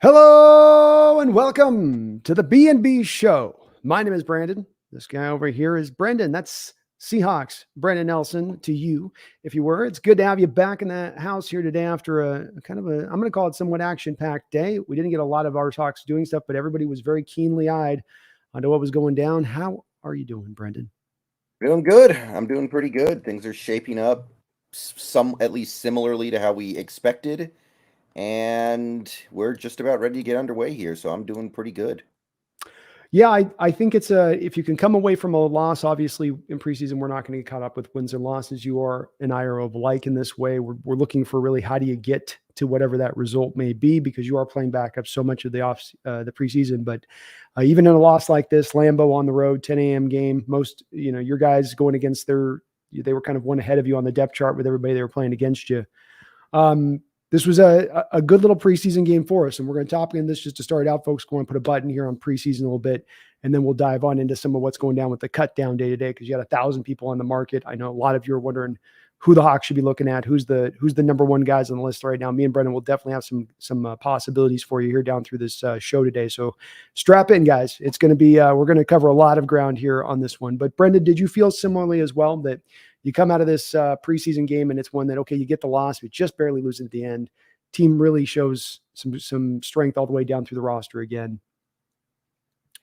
Hello and welcome to the B&B show. My name is Brandon. This guy over here is Brendan. That's Seahawks, Brendan Nelson to you, if you were. It's good to have you back in the house here today after a kind of I'm going to call it somewhat action-packed day. We didn't get a lot of our talks doing stuff, but everybody was very keenly eyed onto what was going down. How are you doing, Brendan? Doing good. I'm doing pretty good. Things are shaping up some at least similarly to how we expected, and we're just about ready to get underway here, so I'm doing pretty good. Yeah, I think it's if you can come away from a loss, obviously in preseason, we're not going to get caught up with wins and losses. You are and I are of like in this way. We're looking for really how do you get to whatever that result may be because you are playing back up so much of the preseason. But even in a loss like this, Lambeau on the road, 10 a.m. game, most, your guys going against they were kind of one ahead of you on the depth chart with everybody they were playing against you. This was a good little preseason game for us, and we're going to top in this just to start out, folks. Going to put a button here on preseason a little bit, and then we'll dive on into some of what's going down with the cut down day to day because you got 1,000 people on the market. I know a lot of you are wondering who the Hawks should be looking at, who's the number one guys on the list right now. Me and Brendan will definitely have some possibilities for you here down through this show today. So strap in, guys. It's going to be we're going to cover a lot of ground here on this one. But Brendan, did you feel similarly as well that you come out of this preseason game and it's one that, okay, you get the loss, but just barely lose at the end. Team really shows some strength all the way down through the roster again.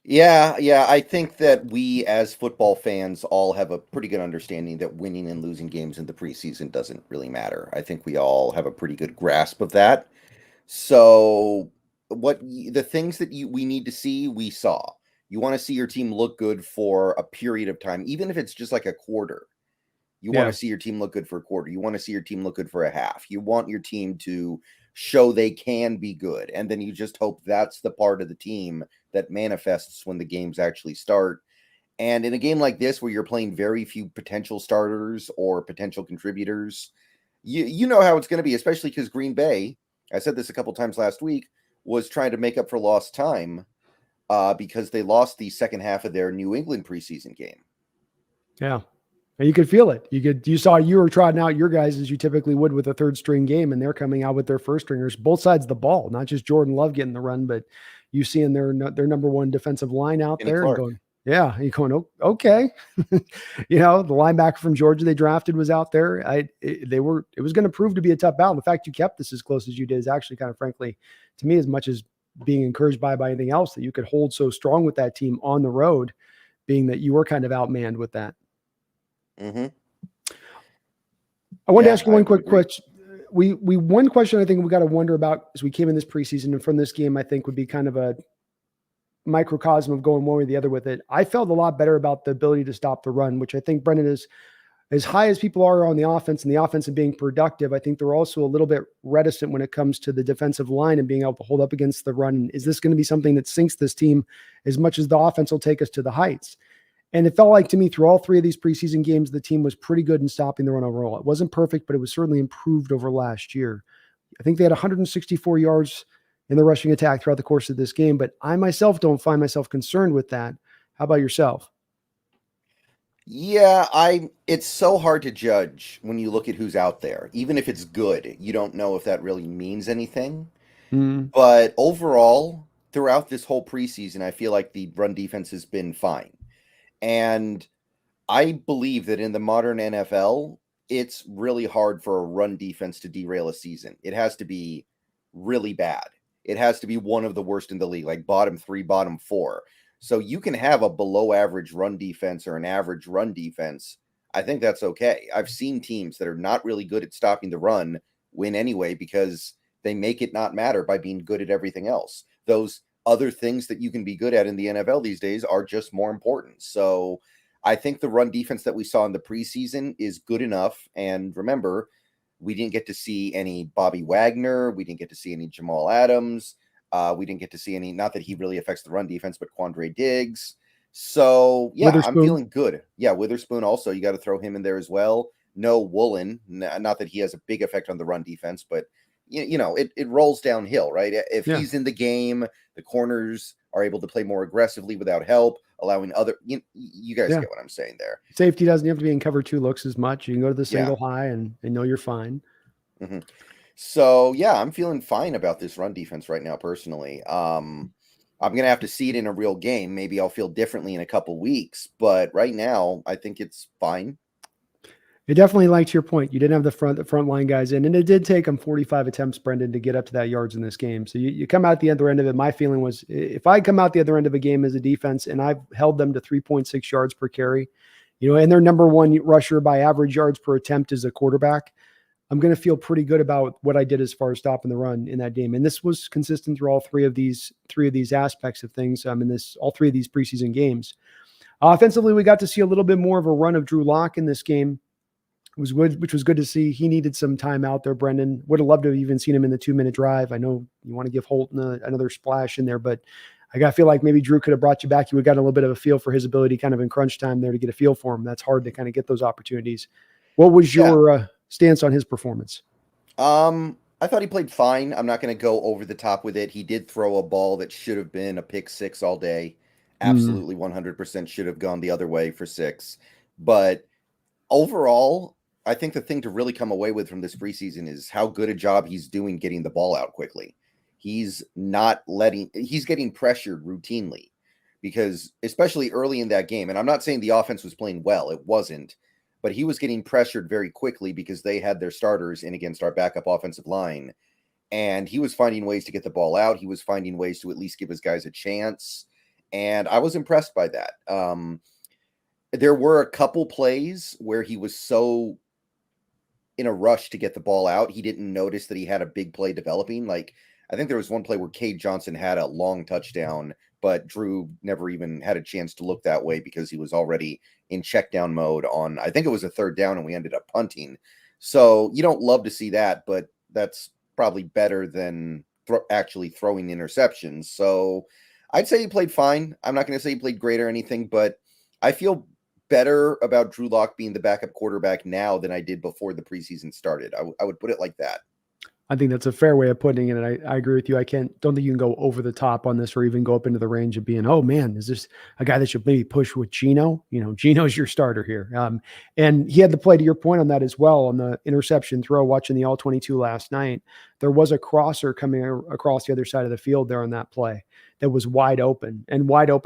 Yeah, I think that we as football fans all have a pretty good understanding that winning and losing games in the preseason doesn't really matter. I think we all have a pretty good grasp of that. So the things that we need to see, we saw. You want to see your team look good for a period of time, even if it's just like a quarter. You want to see your team look good for a quarter. You want to see your team look good for a half. You want your team to show they can be good. And then you just hope that's the part of the team that manifests when the games actually start. And in a game like this, where you're playing very few potential starters or potential contributors, you know how it's going to be, especially because Green Bay, I said this a couple times last week, was trying to make up for lost time because they lost the second half of their New England preseason game. Yeah. And you could feel it. You were trotting out your guys as you typically would with a third string game, and they're coming out with their first stringers, both sides of the ball, not just Jordan Love getting the run, but you seeing their number one defensive line out Kenny there Clark. and going, yeah, you're going, oh, okay. The linebacker from Georgia they drafted was out there. It was going to prove to be a tough battle. The fact you kept this as close as you did is actually kind of, frankly, to me, as much as being encouraged by anything else, that you could hold so strong with that team on the road, being that you were kind of outmanned with that. Mm-hmm. I wanted to ask you one quick question. One question I think we got to wonder about as we came in this preseason and from this game, I think would be kind of a microcosm of going one way or the other with it. I felt a lot better about the ability to stop the run, which I think Brendan is as high as people are on the offense and the offense and being productive. I think they're also a little bit reticent when it comes to the defensive line and being able to hold up against the run. Is this going to be something that sinks this team as much as the offense will take us to the heights? And it felt like to me through all three of these preseason games, the team was pretty good in stopping the run overall. It wasn't perfect, but it was certainly improved over last year. I think they had 164 yards in the rushing attack throughout the course of this game, but I myself don't find myself concerned with that. How about yourself? Yeah, it's so hard to judge when you look at who's out there. Even if it's good, you don't know if that really means anything. But overall, throughout this whole preseason, I feel like the run defense has been fine. And I believe that in the modern NFL, it's really hard for a run defense to derail a season. It has to be really bad. It has to be one of the worst in the league, like bottom 3, bottom 4. So you can have a below average run defense or an average run defense. I think that's okay. I've seen teams that are not really good at stopping the run win anyway because they make it not matter by being good at everything else. Those other things that you can be good at in the NFL these days are just more important. So I think the run defense that we saw in the preseason is good enough. And remember, we didn't get to see any Bobby Wagner. We didn't get to see any Jamal Adams. We didn't get to see any, not that he really affects the run defense, but Quandre Diggs. So yeah, I'm feeling good. Yeah, Witherspoon also, you got to throw him in there as well. No Woolen, not that he has a big effect on the run defense, but it rolls downhill, right? If he's in the game, the corners are able to play more aggressively without help, allowing other, you guys get what I'm saying there. Safety doesn't have to be in cover 2 looks as much. You can go to the single high and know you're fine. Mm-hmm. So yeah, I'm feeling fine about this run defense right now, personally. I'm gonna have to see it in a real game. Maybe I'll feel differently in a couple weeks, but right now I think it's fine. It definitely, like to your point, you didn't have the front line guys in, and it did take them 45 attempts, Brendan, to get up to that yards in this game. So you come out the other end of it. My feeling was, if I come out the other end of a game as a defense and I've held them to 3.6 yards per carry, and their number one rusher by average yards per attempt is a quarterback, I'm going to feel pretty good about what I did as far as stopping the run in that game. And this was consistent through all three of these aspects of things. All three of these preseason games. Offensively, we got to see a little bit more of a run of Drew Lock in this game. Which was good to see. He needed some time out there, Brendan. Would have loved to have even seen him in the 2-minute drive. I know you want to give Holton another splash in there, but I got to feel like maybe Drew could have brought you back. You would have gotten a little bit of a feel for his ability kind of in crunch time there to get a feel for him. That's hard to kind of get those opportunities. What was your stance on his performance? I thought he played fine. I'm not going to go over the top with it. He did throw a ball that should have been a pick six all day. Absolutely 100% should have gone the other way for 6. But overall, I think the thing to really come away with from this preseason is how good a job he's doing getting the ball out quickly. He's getting pressured routinely, because especially early in that game, and I'm not saying the offense was playing well, it wasn't, but he was getting pressured very quickly because they had their starters in against our backup offensive line, and he was finding ways to get the ball out. He was finding ways to at least give his guys a chance, and I was impressed by that. There were a couple plays where he was so in a rush to get the ball out, he didn't notice that he had a big play developing. Like, I think there was one play where Cade Johnson had a long touchdown, but Drew never even had a chance to look that way because he was already in check down mode on, I think it was a 3rd down, and we ended up punting. So you don't love to see that, but that's probably better than actually throwing interceptions. So I'd say he played fine. I'm not going to say he played great or anything, but I feel better about Drew Lock being the backup quarterback now than I did before the preseason started. I would put it like that. I think that's a fair way of putting it. And I agree with you. Don't think you can go over the top on this or even go up into the range of being, oh man, is this a guy that should maybe push with Geno? Geno's your starter here. And he had the play, to your point on that as well, on the interception throw, watching the All-22 last night. There was a crosser coming across the other side of the field there on that play that was wide open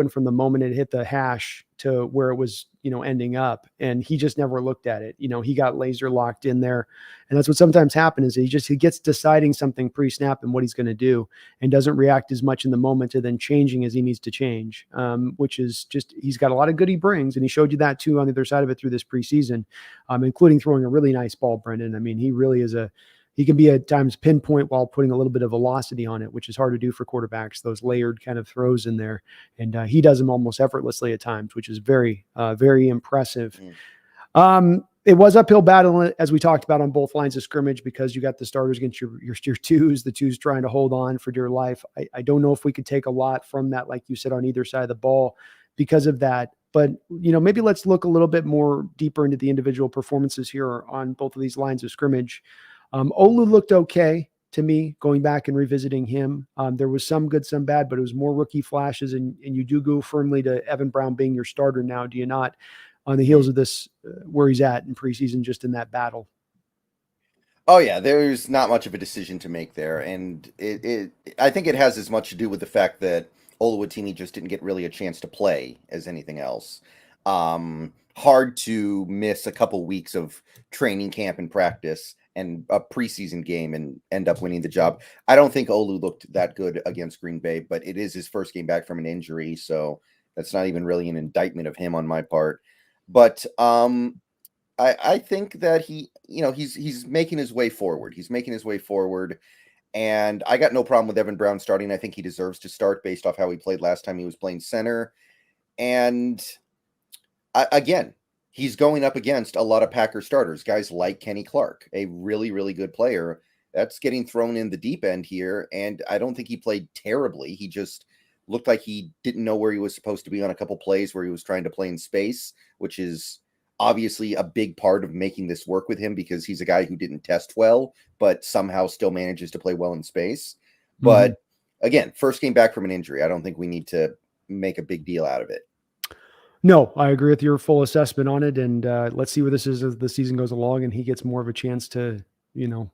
from the moment it hit the hash to where it was, ending up. And he just never looked at it. He got laser locked in there. And that's what sometimes happens is he gets deciding something pre-snap and what he's going to do, and doesn't react as much in the moment to then changing as he needs to change, which is just, he's got a lot of good he brings. And he showed you that too on the other side of it through this preseason, including throwing a really nice ball, Brendan. I mean, he can be at times pinpoint while putting a little bit of velocity on it, which is hard to do for quarterbacks, those layered kind of throws in there. And he does them almost effortlessly at times, which is very, very impressive. It was uphill battle, as we talked about, on both lines of scrimmage, because you got the starters against your twos, the twos trying to hold on for dear life. I don't know if we could take a lot from that, like you said, on either side of the ball because of that. But, maybe let's look a little bit more deeper into the individual performances here on both of these lines of scrimmage. Olu looked okay to me, going back and revisiting him. There was some good, some bad, but it was more rookie flashes, and you do go firmly to Evan Brown being your starter now, do you not, on the heels of this, where he's at in preseason, just in that battle? Oh yeah, there's not much of a decision to make there, and I think it has as much to do with the fact that Oluwatimi just didn't get really a chance to play as anything else. Hard to miss a couple weeks of training camp and practice and a preseason game and end up winning the job. I don't think Olu looked that good against Green Bay, but it is his first game back from an injury, so that's not even really an indictment of him on my part. But I think that he's making his way forward. He's making his way forward, and I got no problem with Evan Brown starting. I think he deserves to start based off how he played last time he was playing center. And again, he's going up against a lot of Packer starters, guys like Kenny Clark, a really, really good player that's getting thrown in the deep end here. And I don't think he played terribly. He just looked like he didn't know where he was supposed to be on a couple plays where he was trying to play in space, which is obviously a big part of making this work with him, because he's a guy who didn't test well, but somehow still manages to play well in space. But again, first game back from an injury. I don't think we need to make a big deal out of it. No, I agree with your full assessment on it. And let's see where this is as the season goes along and he gets more of a chance to,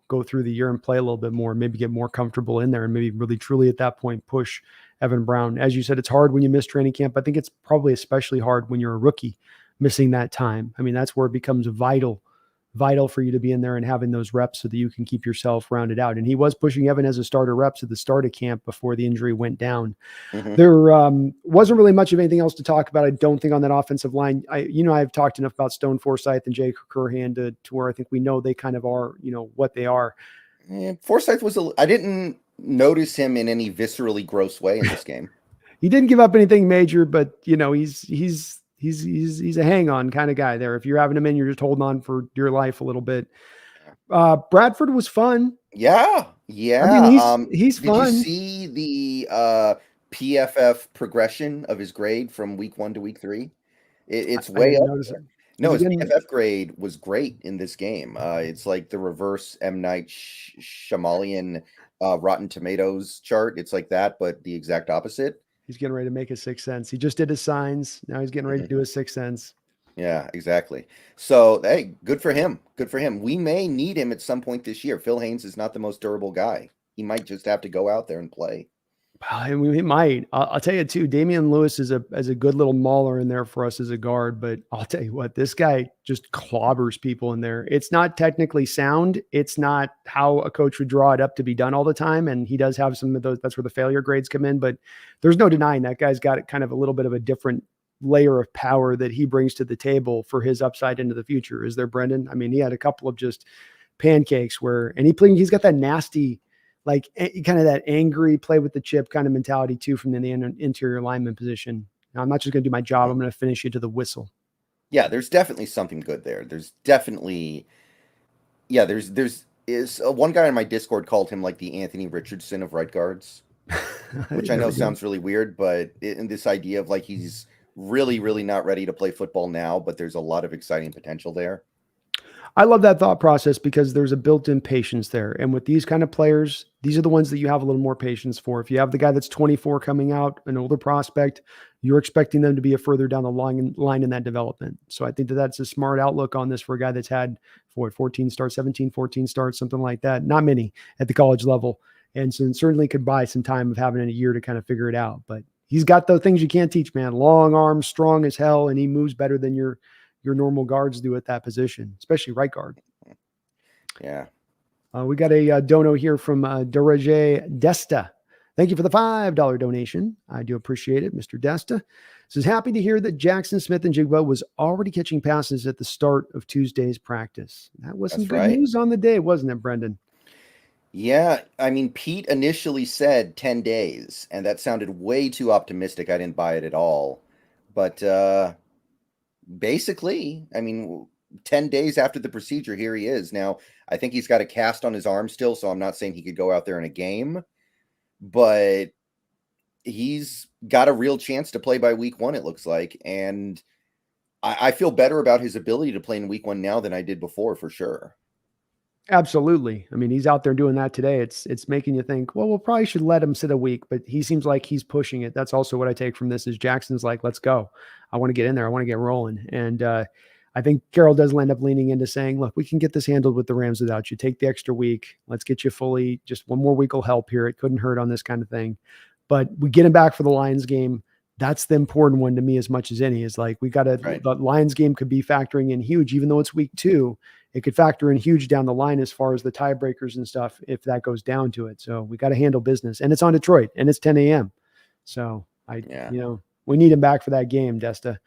go through the year and play a little bit more, maybe get more comfortable in there and maybe really truly at that point push Evan Brown. As you said, it's hard when you miss training camp. I think it's probably especially hard when you're a rookie missing that time. I mean, that's where it becomes vital for you to be in there and having those reps so that you can keep yourself rounded out. And he was pushing Evan as a starter reps at the start of camp before the injury went down. Mhm. There wasn't really much of anything else to talk about, I don't think, on that offensive line. I've talked enough about Stone Forsythe and Jay Curhan to where I think we know they kind of are, what they are. Forsythe I didn't notice him in any viscerally gross way in this game. He didn't give up anything major, but he's a hang on kind of guy there. If you're having him in, you're just holding on for dear life a little bit. Bradford was fun. Yeah. I mean, he's fun. Did you see the PFF progression of his grade from week 1 to week 3? It's way up there. No, his PFF grade was great in this game. It's like the reverse M. Night Shyamalan Rotten Tomatoes chart. It's like that, but the exact opposite. He's getting ready to make his 6th Sense. He just did his signs. Now he's getting ready to do his 6th Sense. Yeah, exactly. So, hey, good for him. Good for him. We may need him at some point this year. Phil Haynes is not the most durable guy. He might just have to go out there and play. He might. I'll tell you too, Damian Lewis is a good little mauler in there for us as a guard, but I'll tell you what, this guy just clobbers people in there. It's not technically sound. It's not how a coach would draw it up to be done all the time. And he does have some of those. That's where the failure grades come in, but there's no denying that guy's got kind of a little bit of a different layer of power that he brings to the table for his upside into the future. Is there, Brendan? I mean, he had a couple of just pancakes he's got that nasty, like kind of that angry play with the chip kind of mentality too from the interior lineman position. Now, I'm not just going to do my job. I'm going to finish you to the whistle. Yeah, there's definitely something good there. There's definitely, there's one guy in my Discord called him like the Anthony Richardson of right guards, which I know sounds really weird, but in this idea of like he's really, really not ready to play football now, but there's a lot of exciting potential there. I love that thought process because there's a built-in patience there. And with these kind of players, these are the ones that you have a little more patience for. If you have the guy that's 24 coming out, an older prospect, you're expecting them to be a further down the line in that development. So I think that's a smart outlook on this for a guy that's had 14 starts, 14 starts, something like that. Not many at the college level. And so certainly could buy some time of having a year to kind of figure it out. But he's got the things you can't teach, man. Long arms, strong as hell, and he moves better than your normal guards do at that position, especially right guard. Yeah. We got a dono here from Deraje Desta. Thank you for the $5 donation. I do appreciate it, Mr. Desta. Says, happy to hear that Jackson Smith-Njigba was already catching passes at the start of Tuesday's practice. That wasn't good news on the day, wasn't it, Brendan? Yeah, I mean, Pete initially said 10 days, and that sounded way too optimistic. I didn't buy it at all. But basically, I mean, 10 days after the procedure, here he is. Now, I think he's got a cast on his arm still, so I'm not saying he could go out there in a game, but he's got a real chance to play by week 1, it looks like. And I feel better about his ability to play in week 1 now than I did before, for sure. Absolutely. I mean, he's out there doing that today. It's making you think, well, we'll probably should let him sit a week, but he seems like he's pushing it. That's also what I take from this is Jackson's like, let's go. I want to get in there. I want to get rolling. And I think Carroll does end up leaning into saying, look, we can get this handled with the Rams without you. Take the extra week. Let's get you fully. Just one more week will help here. It couldn't hurt on this kind of thing. But we get him back for the Lions game. That's the important one to me as much as any. Is like we got to the Lions game could be factoring in huge, even though it's week 2. It could factor in huge down the line as far as the tiebreakers and stuff if that goes down to it. So we got to handle business, and it's on Detroit, and it's 10 a.m. So we need him back for that game, Desta.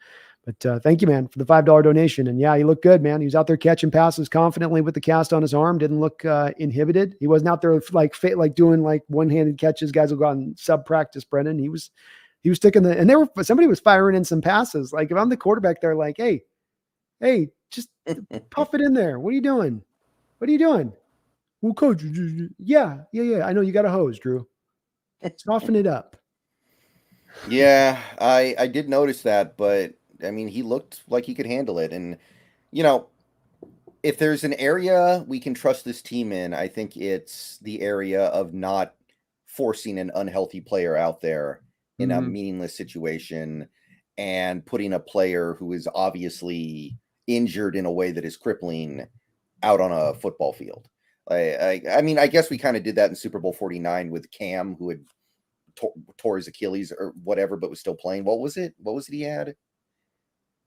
But thank you, man, for the $5 donation. And yeah, he looked good, man. He was out there catching passes confidently with the cast on his arm. Didn't look inhibited. He wasn't out there like doing like one-handed catches. Guys will go on sub practice, Brendan. He was sticking and somebody was firing in some passes. Like if I'm the quarterback, they're like, hey, just puff it in there. What are you doing? Well, coach, yeah. I know you got a hose, Drew. Soften it up. Yeah, I did notice that, but I mean, he looked like he could handle it. And, if there's an area we can trust this team in, I think it's the area of not forcing an unhealthy player out there in a meaningless situation and putting a player who is obviously injured in a way that is crippling out on a football field. I mean, I guess we kind of did that in Super Bowl 49 with Cam, who had tore his Achilles or whatever, but was still playing. What was it? What was it he had?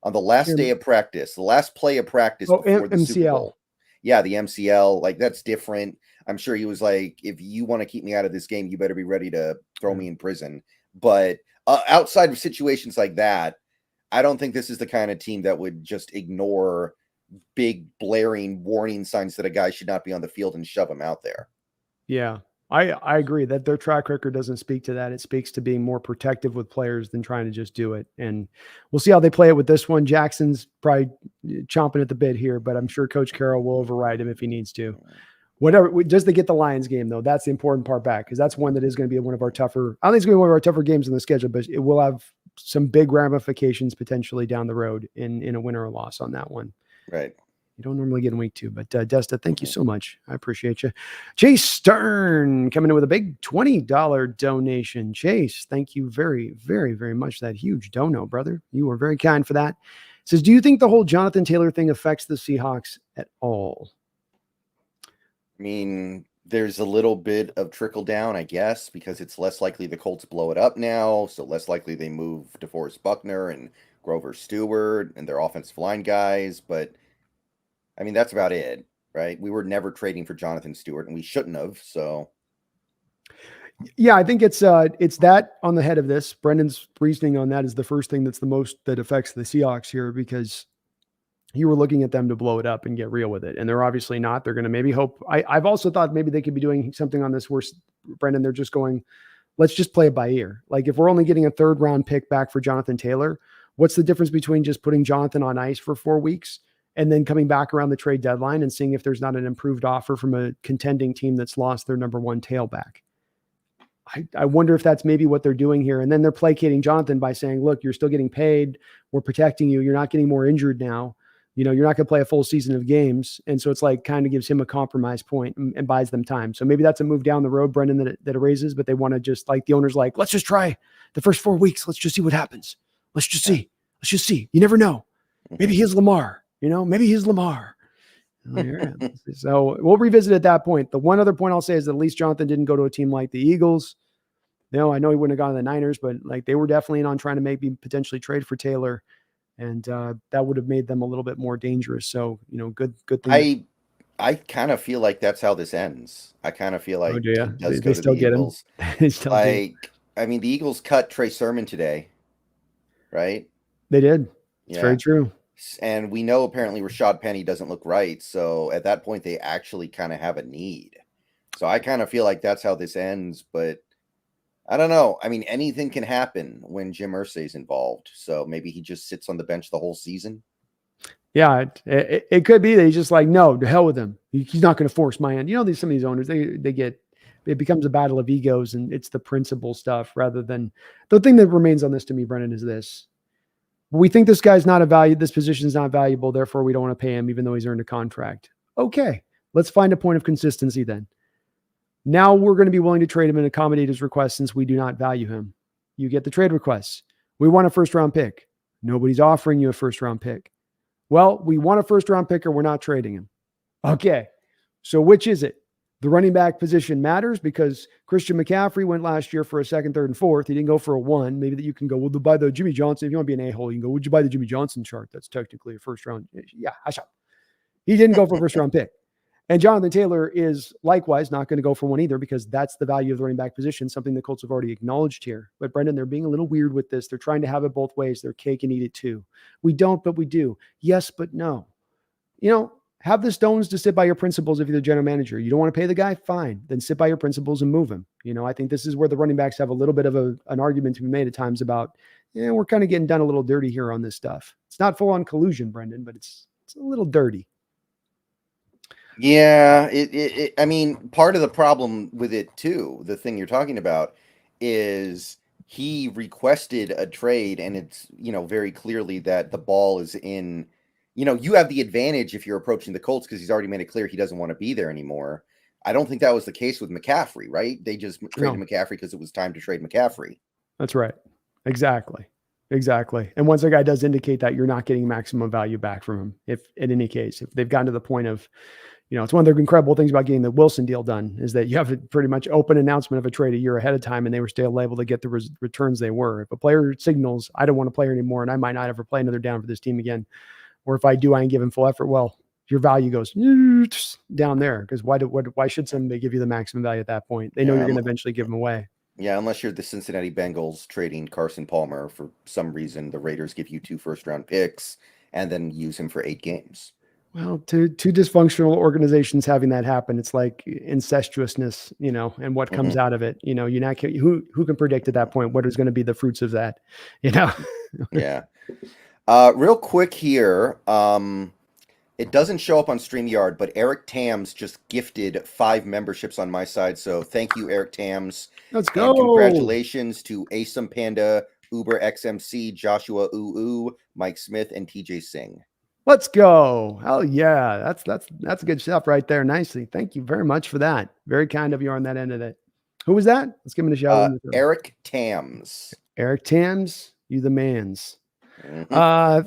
On the last day of practice, the last play of practice before the Super Bowl. Yeah, the MCL, like that's different. I'm sure he was like, if you want to keep me out of this game, you better be ready to throw me in prison. But outside of situations like that, I don't think this is the kind of team that would just ignore big blaring warning signs that a guy should not be on the field and shove him out there. Yeah. I agree that their track record doesn't speak to that. It speaks to being more protective with players than trying to just do it. And we'll see how they play it with this one. Jackson's probably chomping at the bit here, but I'm sure Coach Carroll will override him if he needs to. Whatever, just to get the Lions game, though, that's the important part back, because that's one that is going to be one of our tougher, I think it's going to be one of our tougher games on the schedule, but it will have some big ramifications potentially down the road in a win or a loss on that one. Right. You don't normally get in week 2, but Desta, thank you so much. I appreciate you. Chase Stern coming in with a big $20 donation. Chase, thank you very, very, very much. That huge dono, brother. You were very kind for that. Says, do you think the whole Jonathan Taylor thing affects the Seahawks at all? I mean, there's a little bit of trickle down, I guess, because it's less likely the Colts blow it up now, so less likely they move DeForest Buckner and Grover Stewart and their offensive line guys, but I mean, that's about it, right? We were never trading for Jonathan Stewart, and we shouldn't have. So, yeah, I think it's that on the head of this. Brendan's reasoning on that is the first thing that affects the Seahawks here, because you were looking at them to blow it up and get real with it, and they're obviously not. They're going to maybe hope. I've also thought maybe they could be doing something on this where, Brendan, they're just going, let's just play it by ear. Like if we're only getting a 3rd round pick back for Jonathan Taylor, what's the difference between just putting Jonathan on ice for 4 weeks and then coming back around the trade deadline and seeing if there's not an improved offer from a contending team that's lost their number 1 tailback? I wonder if that's maybe what they're doing here. And then they're placating Jonathan by saying, look, you're still getting paid. We're protecting you. You're not getting more injured now. You know, you're not going to play a full season of games. And so it's like kind of gives him a compromise point and buys them time. So maybe that's a move down the road, Brendan, that erases, but they want to just like the owner's like, let's just try the first 4 weeks. Let's just see what happens. Let's just see. Let's just see. You never know. Maybe he's Lamar. Maybe he's Lamar. So we'll revisit at that point. The one other point I'll say is that at least Jonathan didn't go to a team like the Eagles. I know he wouldn't have gone to the Niners, but like they were definitely in on trying to maybe potentially trade for Taylor, and that would have made them a little bit more dangerous. So good thing. I kind of feel like that's how this ends. I kind of feel like he does go to the Eagles. I mean, the Eagles cut Trey Sermon today, right? They did. It's very true. And we know apparently Rashad Penny doesn't look right. So at that point, they actually kind of have a need. So I kind of feel like that's how this ends. But I don't know. I mean, anything can happen when Jim Irsay's involved. So maybe he just sits on the bench the whole season. Yeah, it could be that he's just like, no, to hell with him. He's not going to force my hand. Some of these owners, it becomes a battle of egos, and it's the principle stuff rather than the thing that remains on this to me, Brendan, is this. We think this guy's not a value. This position is not valuable. Therefore, we don't want to pay him, even though he's earned a contract. Okay, let's find a point of consistency then. Now we're going to be willing to trade him and accommodate his request since we do not value him. You get the trade requests. We want a 1st-round pick. Nobody's offering you a 1st-round pick. Well, we want a 1st-round pick or we're not trading him. Okay, so which is it? The running back position matters because Christian McCaffrey went last year for a 2nd, 3rd, and 4th. He didn't go for a 1. Maybe that you can go, well, buy the Jimmy Johnson. If you want to be an a-hole, you can go, would you buy the Jimmy Johnson chart? That's technically a 1st-round. Yeah, I shot. He didn't go for a 1st-round pick. And Jonathan Taylor is likewise not going to go for 1 either because that's the value of the running back position, something the Colts have already acknowledged here. But Brendan, they're being a little weird with this. They're trying to have it both ways. They're cake and eat it too. We don't, but we do. Yes, but no. Have the stones to sit by your principles if you're the general manager. You don't want to pay the guy? Fine. Then sit by your principles and move him. I think this is where the running backs have a little bit of an argument to be made at times about, we're kind of getting done a little dirty here on this stuff. It's not full on collusion, Brendan, but it's a little dirty. Yeah. I mean, part of the problem with it too, the thing you're talking about is he requested a trade and it's, very clearly that the ball is in, you have the advantage if you're approaching the Colts because he's already made it clear he doesn't want to be there anymore. I don't think that was the case with McCaffrey, right? They just traded McCaffrey because it was time to trade McCaffrey. That's right. Exactly. And once a guy does indicate that, you're not getting maximum value back from him. If in any case, if they've gotten to the point of, It's one of the incredible things about getting the Wilson deal done is that you have a pretty much open announcement of a trade a year ahead of time, and they were still able to get the returns they were. If a player signals, I don't want to play anymore, and I might not ever play another down for this team again, or if I do, I ain't giving full effort, well, your value goes down there, because why should somebody give you the maximum value at that point? They know you're going to eventually give them away. Yeah, unless you're the Cincinnati Bengals trading Carson Palmer for some reason, the Raiders give you 2 first-round picks and then use him for 8 games. Well, two dysfunctional organizations having that happen, it's like incestuousness, and what comes out of it. You're not who can predict at that point what is going to be the fruits of that, Yeah. Real quick here, it doesn't show up on StreamYard, but Eric Tams just gifted 5 memberships on my side. So thank you, Eric Tams. Let's go. And congratulations to Asum Panda, Uber XMC, Joshua Uu, Mike Smith, and TJ Singh. Let's go. Hell yeah. That's good stuff right there. Nicely. Thank you very much for that. Very kind of you on that end of it. Who was that? Let's give him a shout. Eric Tams. Eric Tams, you the mans.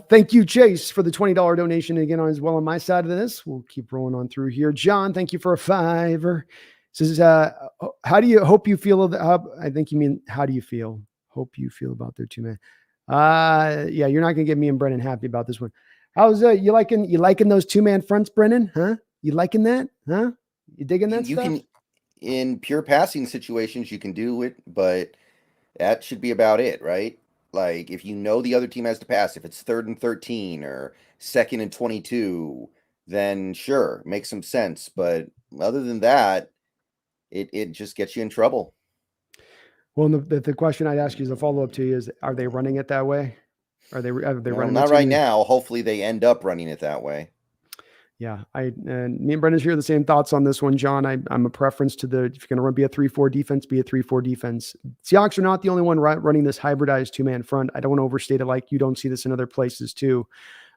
Thank you, Chase, for the $20 donation again as well on my side of this. We'll keep rolling on through here. John, thank you for a $5. Says, how do you hope you feel? I think you mean, how do you feel? Hope you feel about their 2-man. Yeah, you're not going to get me and Brennan happy about this one. How's you liking those 2-man fronts, Brennan? Huh? You liking that? Huh? You digging that stuff? Can, in pure passing situations, you can do it, but that should be about it, right? Like, if you know the other team has to pass, if it's 3rd and 13 or 2nd and 22, then sure, makes some sense. But other than that, it just gets you in trouble. Well, the question I'd ask you as a follow-up to you is, are they running it that way? Are they running? Not right now. Hopefully they end up running it that way. Yeah, me and Brendan share the same thoughts on this one, John. I'm a preference to if you're going to be a 3-4 defense, be a 3-4 defense. Seahawks are not the only one running this hybridized 2-man front. I don't want to overstate it. Like, you don't see this in other places too.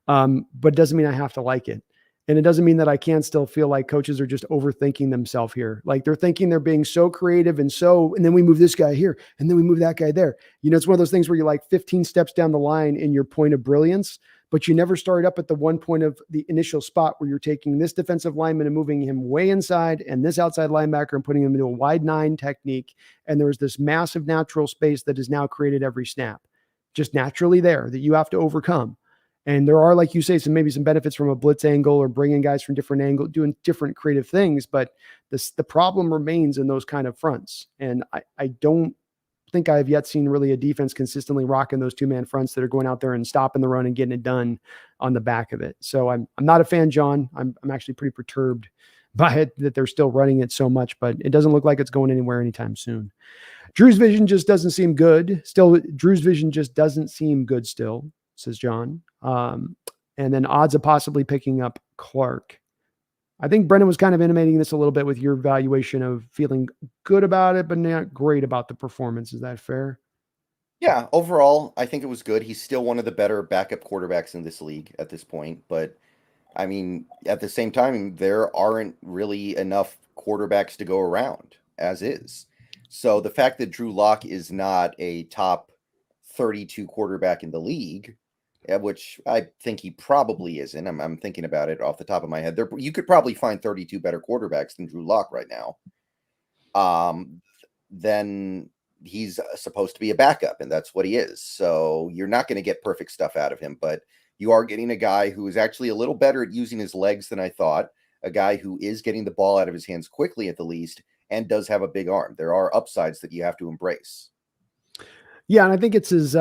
But it doesn't mean I have to like it. And it doesn't mean that I can't still feel like coaches are just overthinking themselves here. Like, they're thinking they're being so creative and then we move this guy here and then we move that guy there. It's one of those things where you're like 15 steps down the line in your point of brilliance, but you never started up at the one point of the initial spot where you're taking this defensive lineman and moving him way inside and this outside linebacker and putting him into a wide 9 technique. And there's this massive natural space that is now created every snap, just naturally there, that you have to overcome. And there are, like you say, maybe some benefits from a blitz angle or bringing guys from different angles, doing different creative things. But the problem remains in those kind of fronts. And I don't think I've yet seen really a defense consistently rocking those 2-man fronts that are going out there and stopping the run and getting it done on the back of it. So I'm not a fan, John. I'm actually pretty perturbed by it that they're still running it so much, but it doesn't look like it's going anywhere anytime soon. Drew's vision just doesn't seem good. Drew's vision just doesn't seem good still, says John. And then odds of possibly picking up Clark. I think Brendan was kind of intimating this a little bit with your evaluation of feeling good about it, but not great about the performance. Is that fair? Yeah, overall, I think it was good. He's still one of the better backup quarterbacks in this league at this point. But, I mean, at the same time, there aren't really enough quarterbacks to go around, as is. So the fact that Drew Lock is not a top 32 quarterback in the league, which I think he probably isn't. I'm thinking about it off the top of my head. You could probably find 32 better quarterbacks than Drew Lock right now. Then he's supposed to be a backup, and that's what he is. So you're not going to get perfect stuff out of him, but you are getting a guy who is actually a little better at using his legs than I thought, a guy who is getting the ball out of his hands quickly at the least, and does have a big arm. There are upsides that you have to embrace. Yeah, and I think it's his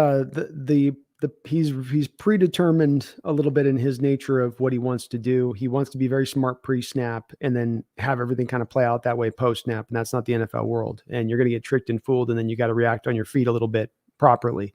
he's predetermined a little bit in his nature of what he wants to do. He wants to be very smart pre-snap and then have everything kind of play out that way post-snap. And that's not the NFL world. And you're going to get tricked and fooled. And then you got to react on your feet a little bit properly.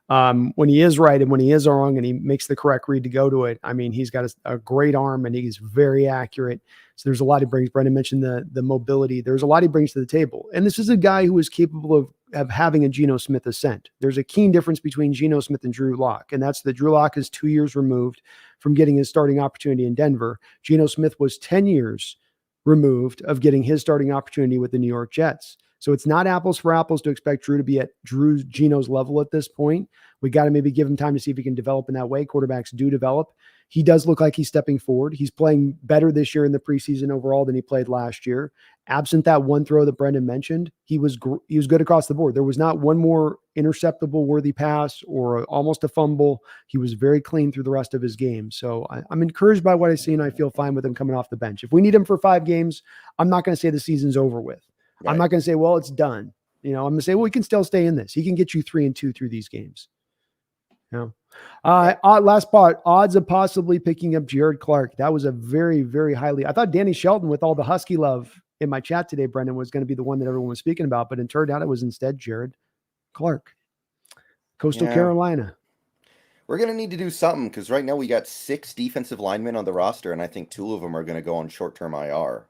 When he is right and when he is wrong and he makes the correct read to go to it, I mean, he's got a great arm and he's very accurate. So there's a lot he brings. Brendan mentioned the mobility. There's a lot he brings to the table. And this is a guy who is capable of having a Geno Smith ascent. There's a keen difference between Geno Smith and Drew Lock, and that's that Drew Lock is 2 years removed from getting his starting opportunity in Denver. Geno Smith was 10 years removed of getting his starting opportunity with the New York Jets. So it's not apples for apples to expect Drew to be at Geno's level at this point. We got to maybe give him time to see if he can develop in that way. Quarterbacks do develop. he does look like he's stepping forward. He's playing better this year in the preseason overall than he played last year. Absent that one throw that Brendan mentioned, he was good across the board. There was not one more interceptable worthy pass or almost a fumble. He was very clean through the rest of his game. So I'm encouraged by what I see, and I feel fine with him coming off the bench. If we need him for 5 games, I'm not going to say the season's over with. Right. I'm not going to say, well, it's done. I'm going to say, well, he can still stay in this. He can get you 3-2 through these games. Last spot, odds of possibly picking up Jared Clark. That was a very, very highly. I thought Danny Shelton, with all the Husky love in my chat today, Brendan, was going to be the one that everyone was speaking about, but it turned out it was instead Jared Clark, Coastal Carolina. We're going to need to do something because right now we got 6 defensive linemen on the roster, and I think 2 of them are going to go on short-term IR.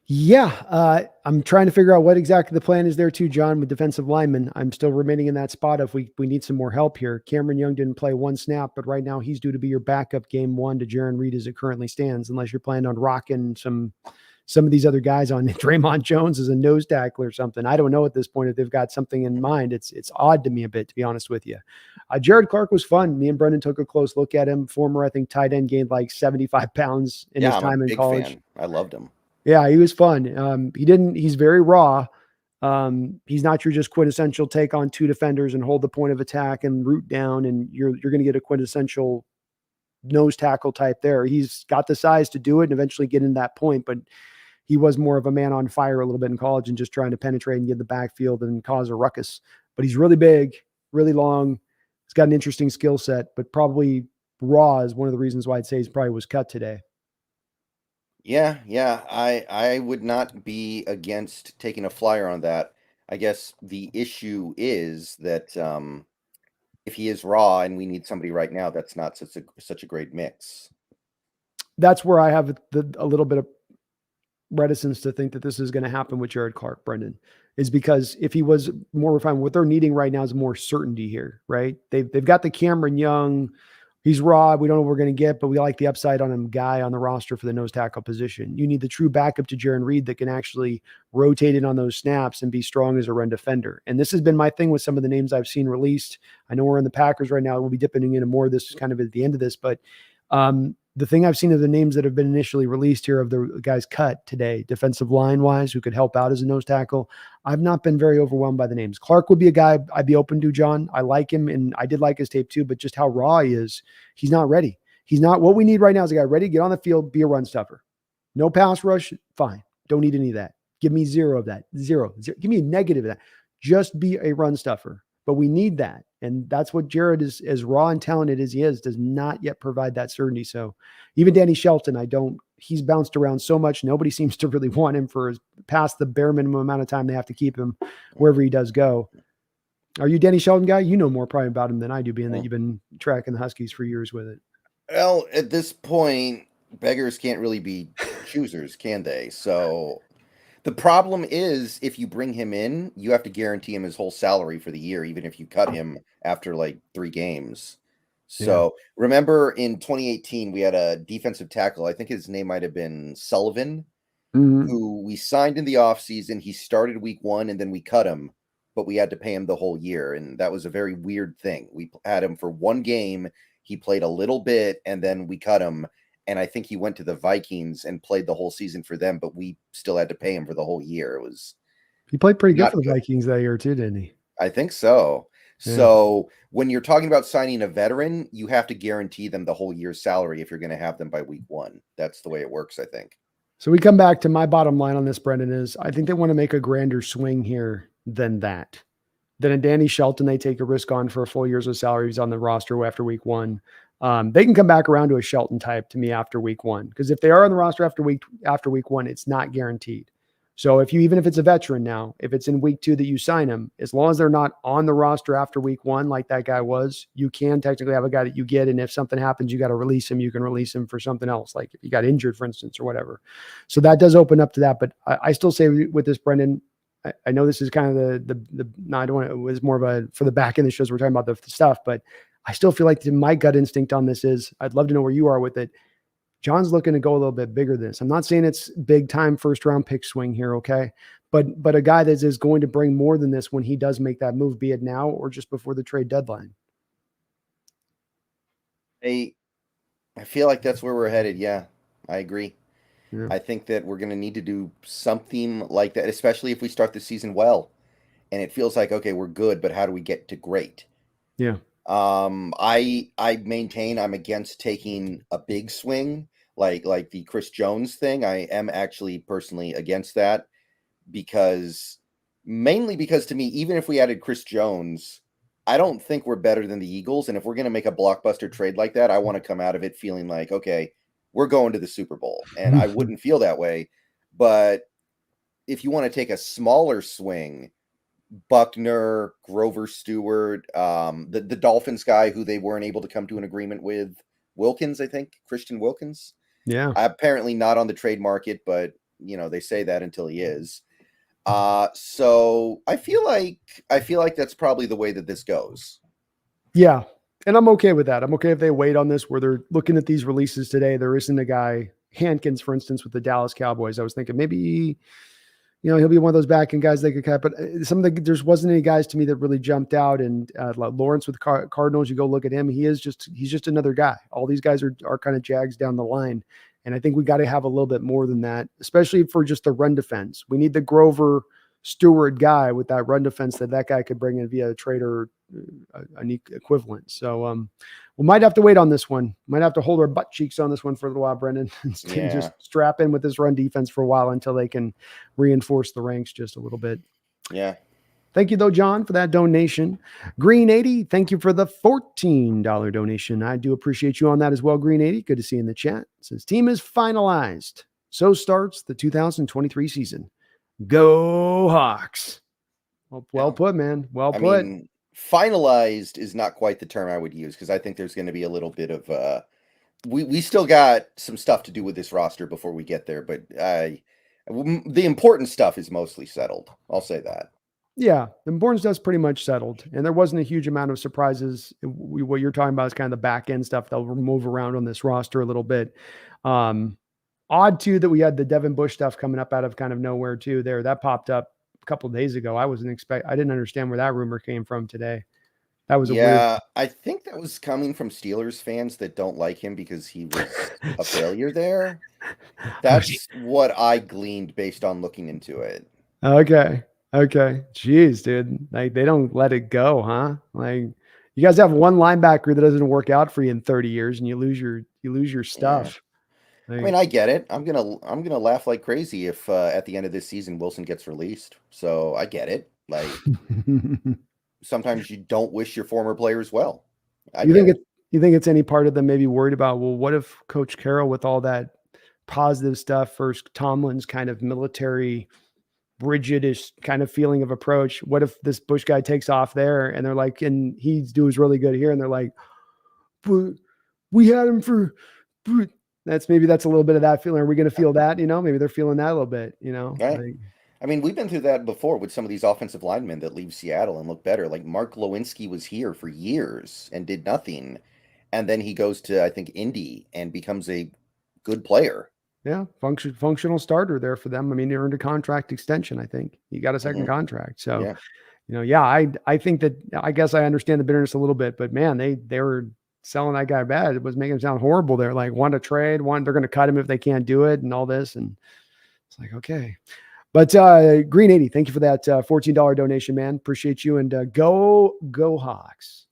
Yeah, I'm trying to figure out what exactly the plan is there too, John, with defensive linemen. I'm still remaining in that spot if we need some more help here. Cameron Young didn't play 1 snap, but right now he's due to be your backup game 1 to Jaron Reed as it currently stands, unless you're planning on rocking some of these other guys on Draymond Jones as a nose tackle or something. I don't know at this point if they've got something in mind. It's odd to me a bit, to be honest with you. Jared Clark was fun. Me and Brendan took a close look at him. Former, I think, tight end, gained like 75 pounds in his time in college. Fan. I loved him. Yeah, he was fun. He's very raw. He's not your just quintessential take on 2 defenders and hold the point of attack and root down, and you're going to get a quintessential nose tackle type there. He's got the size to do it and eventually get in that point, but he was more of a man on fire a little bit in college and just trying to penetrate and get in the backfield and cause a ruckus. But he's really big, really long. He's got an interesting skill set, but probably raw is one of the reasons why I'd say he probably was cut today. Yeah. I would not be against taking a flyer on that. I guess the issue is that if he is raw and we need somebody right now, that's not such a great mix. That's where I have a little bit of reticence to think that this is going to happen with Jared Clark, Brendan, is because if he was more refined, what they're needing right now is more certainty here, right? They've got the Cameron Young. He's raw. We don't know what we're going to get, but we like the upside on him guy on the roster for the nose tackle position. You need the true backup to Jaron Reed that can actually rotate in on those snaps and be strong as a run defender. And this has been my thing with some of the names I've seen released. I know we're in the Packers right now. We'll be dipping into more of this kind of at the end of this, but the thing I've seen of the names that have been initially released here of the guys cut today, defensive line wise, who could help out as a nose tackle, I've not been very overwhelmed by the names. Clark would be a guy I'd be open to, John. I like him, and I did like his tape too, but just how raw he is, he's not ready. He's not. What we need right now is a guy ready to get on the field, be a run stuffer. No pass rush, fine. Don't need any of that. Give me 0 of that. Zero. Give me a negative of that. Just be a run stuffer. But we need that. And that's what Jared is, as raw and talented as he is, does not yet provide that certainty. So even Danny Shelton, he's bounced around so much. Nobody seems to really want him for past the bare minimum amount of time they have to keep him wherever he does go. Are you a Danny Shelton guy? You know more probably about him than I do, being that you've been tracking the Huskies for years with it. Well, at this point, beggars can't really be choosers, can they? So the problem is if you bring him in, you have to guarantee him his whole salary for the year, even if you cut him after like 3 games. So remember in 2018, we had a defensive tackle. I think his name might have been Sullivan, who we signed in the offseason. He started week 1 and then we cut him, but we had to pay him the whole year. And that was a very weird thing. We had him for 1 game. He played a little bit and then we cut him. And I think he went to the Vikings and played the whole season for them, but we still had to pay him for the whole year. He played pretty good for the Vikings that year too, didn't he? I think so. Yeah. So when you're talking about signing a veteran, you have to guarantee them the whole year's salary if you're going to have them by week 1. That's the way it works, I think. So we come back to my bottom line on this, Brendan, is I think they want to make a grander swing here than that. Than a Danny Shelton, they take a risk on for a full year's of salary. He's on the roster after week 1. They can come back around to a Shelton type to me after week 1, because if they are on the roster after week 1, it's not guaranteed. So even if it's a veteran now, if it's in week 2 that you sign him, as long as they're not on the roster after week 1, like that guy was, you can technically have a guy that you get. And if something happens, you got to release him. You can release him for something else, like if he got injured, for instance, or whatever. So that does open up to that. But I still say with this, Brendan, I know this is kind of no, I don't want it was more of a, for the back end of the shows, we're talking about the stuff, but I still feel like my gut instinct on this is I'd love to know where you are with it. John's looking to go a little bit bigger than this. I'm not saying it's big time first round pick swing here. Okay. But a guy that is going to bring more than this when he does make that move, be it now or just before the trade deadline. I feel like that's where we're headed. Yeah, I agree. Yeah. I think that we're going to need to do something like that, especially if we start the season well. And it feels like, okay, we're good, but how do we get to great? Yeah. I maintain I'm against taking a big swing like the Chris Jones thing. I am actually personally against that because mainly because to me, even if we added Chris Jones, I don't think we're better than the Eagles. And if we're going to make a blockbuster trade like that, I want to come out of it feeling like, okay, we're going to the Super Bowl. And I wouldn't feel that way. But if you want to take a smaller swing, Buckner, Grover Stewart, the Dolphins guy who they weren't able to come to an agreement with, Wilkins, I think, Christian Wilkins. Yeah. Apparently not on the trade market, but they say that until he is. So I feel like that's probably the way that this goes. Yeah. And I'm okay with that. I'm okay if they wait on this where they're looking at these releases today. There isn't a guy, Hankins, for instance, with the Dallas Cowboys. I was thinking maybe, he'll be one of those back end guys they could cut. But there wasn't any guys to me that really jumped out. And Lawrence with Cardinals, you go look at him. He's just another guy. All these guys are kind of Jags down the line. And I think we got to have a little bit more than that, especially for just the run defense. We need the Grover Stewart guy with that run defense that guy could bring in via a trade or an equivalent. So we might have to wait on this one. Might have to hold our butt cheeks on this one for a little while, Brendan, and just strap in with this run defense for a while until they can reinforce the ranks just a little bit. Yeah. Thank you, though, John, for that donation. Green 80, thank you for the $14 donation. I do appreciate you on that as well, Green 80. Good to see you in the chat. It says, team is finalized. So starts the 2023 season. Go Hawks. Well put, man. Well put. I mean, finalized is not quite the term I would use because I think there's going to be a little bit of we still got some stuff to do with this roster before we get there, but the important stuff is mostly settled. I'll say that. Yeah, the important stuff's pretty much settled, and there wasn't a huge amount of surprises. What you're talking about is kind of the back end stuff. They'll move around on this roster a little bit. Odd too that we had the Devin Bush stuff coming up out of kind of nowhere too. That popped up a couple of days ago. I didn't understand where that rumor came from today. That was weird. I think that was coming from Steelers fans that don't like him because he was a failure there. That's what I gleaned based on looking into it. Okay. Jeez, dude. Like they don't let it go, huh? Like you guys have one linebacker that doesn't work out for you in 30 years and you lose your stuff. Yeah. Like, I mean, I get it. I'm gonna laugh like crazy if at the end of this season Wilson gets released. So I get it. Like sometimes you don't wish your former players well. You think it's any part of them maybe worried about, well, what if Coach Carroll with all that positive stuff versus Tomlin's kind of military rigidish kind of feeling of approach? What if this Bush guy takes off there and they're like, and he's doing really good here, and they're like, but we had him for that's a little bit of that feeling. Are we going to feel that? Maybe they're feeling that a little bit, Right. Like, I mean, we've been through that before with some of these offensive linemen that leave Seattle and look better. Like Mark Lewinsky was here for years and did nothing. And then he goes to, I think, Indy and becomes a good player. Yeah, functional starter there for them. I mean, he earned a contract extension, I think. He got a second contract. So, I think that, I guess I understand the bitterness a little bit, but man, they were selling that guy bad. It was making him sound horrible. They're like, want to trade, they're going to cut him if they can't do it and all this. And it's like, okay. But Green 80, thank you for that $14 donation, man. Appreciate you. And go Hawks.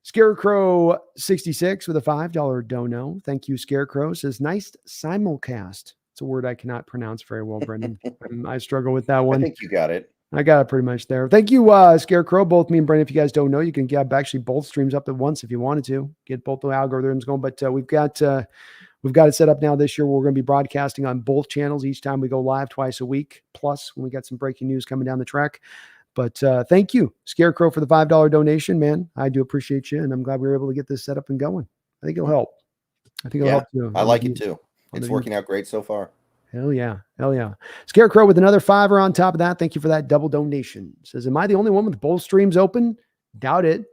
Scarecrow 66 with a $5 dono. Thank you, Scarecrow. Says, nice simulcast. It's a word I cannot pronounce very well, Brendan. I struggle with that one. I think you got it. I got it pretty much there. Thank you, Scarecrow. Both me and Brendan, if you guys don't know, you can get actually both streams up at once if you wanted to. Get both the algorithms going. But we've got it set up now this year where we're going to be broadcasting on both channels each time we go live twice a week. Plus, when we got some breaking news coming down the track. But thank you, Scarecrow, for the $5 donation, man. I do appreciate you, and I'm glad we were able to get this set up and going. I think it'll help. I think it'll help too. I like it too. It's working out great so far. Hell yeah. Scarecrow with another $5 on top of that. Thank you for that double donation. Says, am I the only one with both streams open? Doubt it.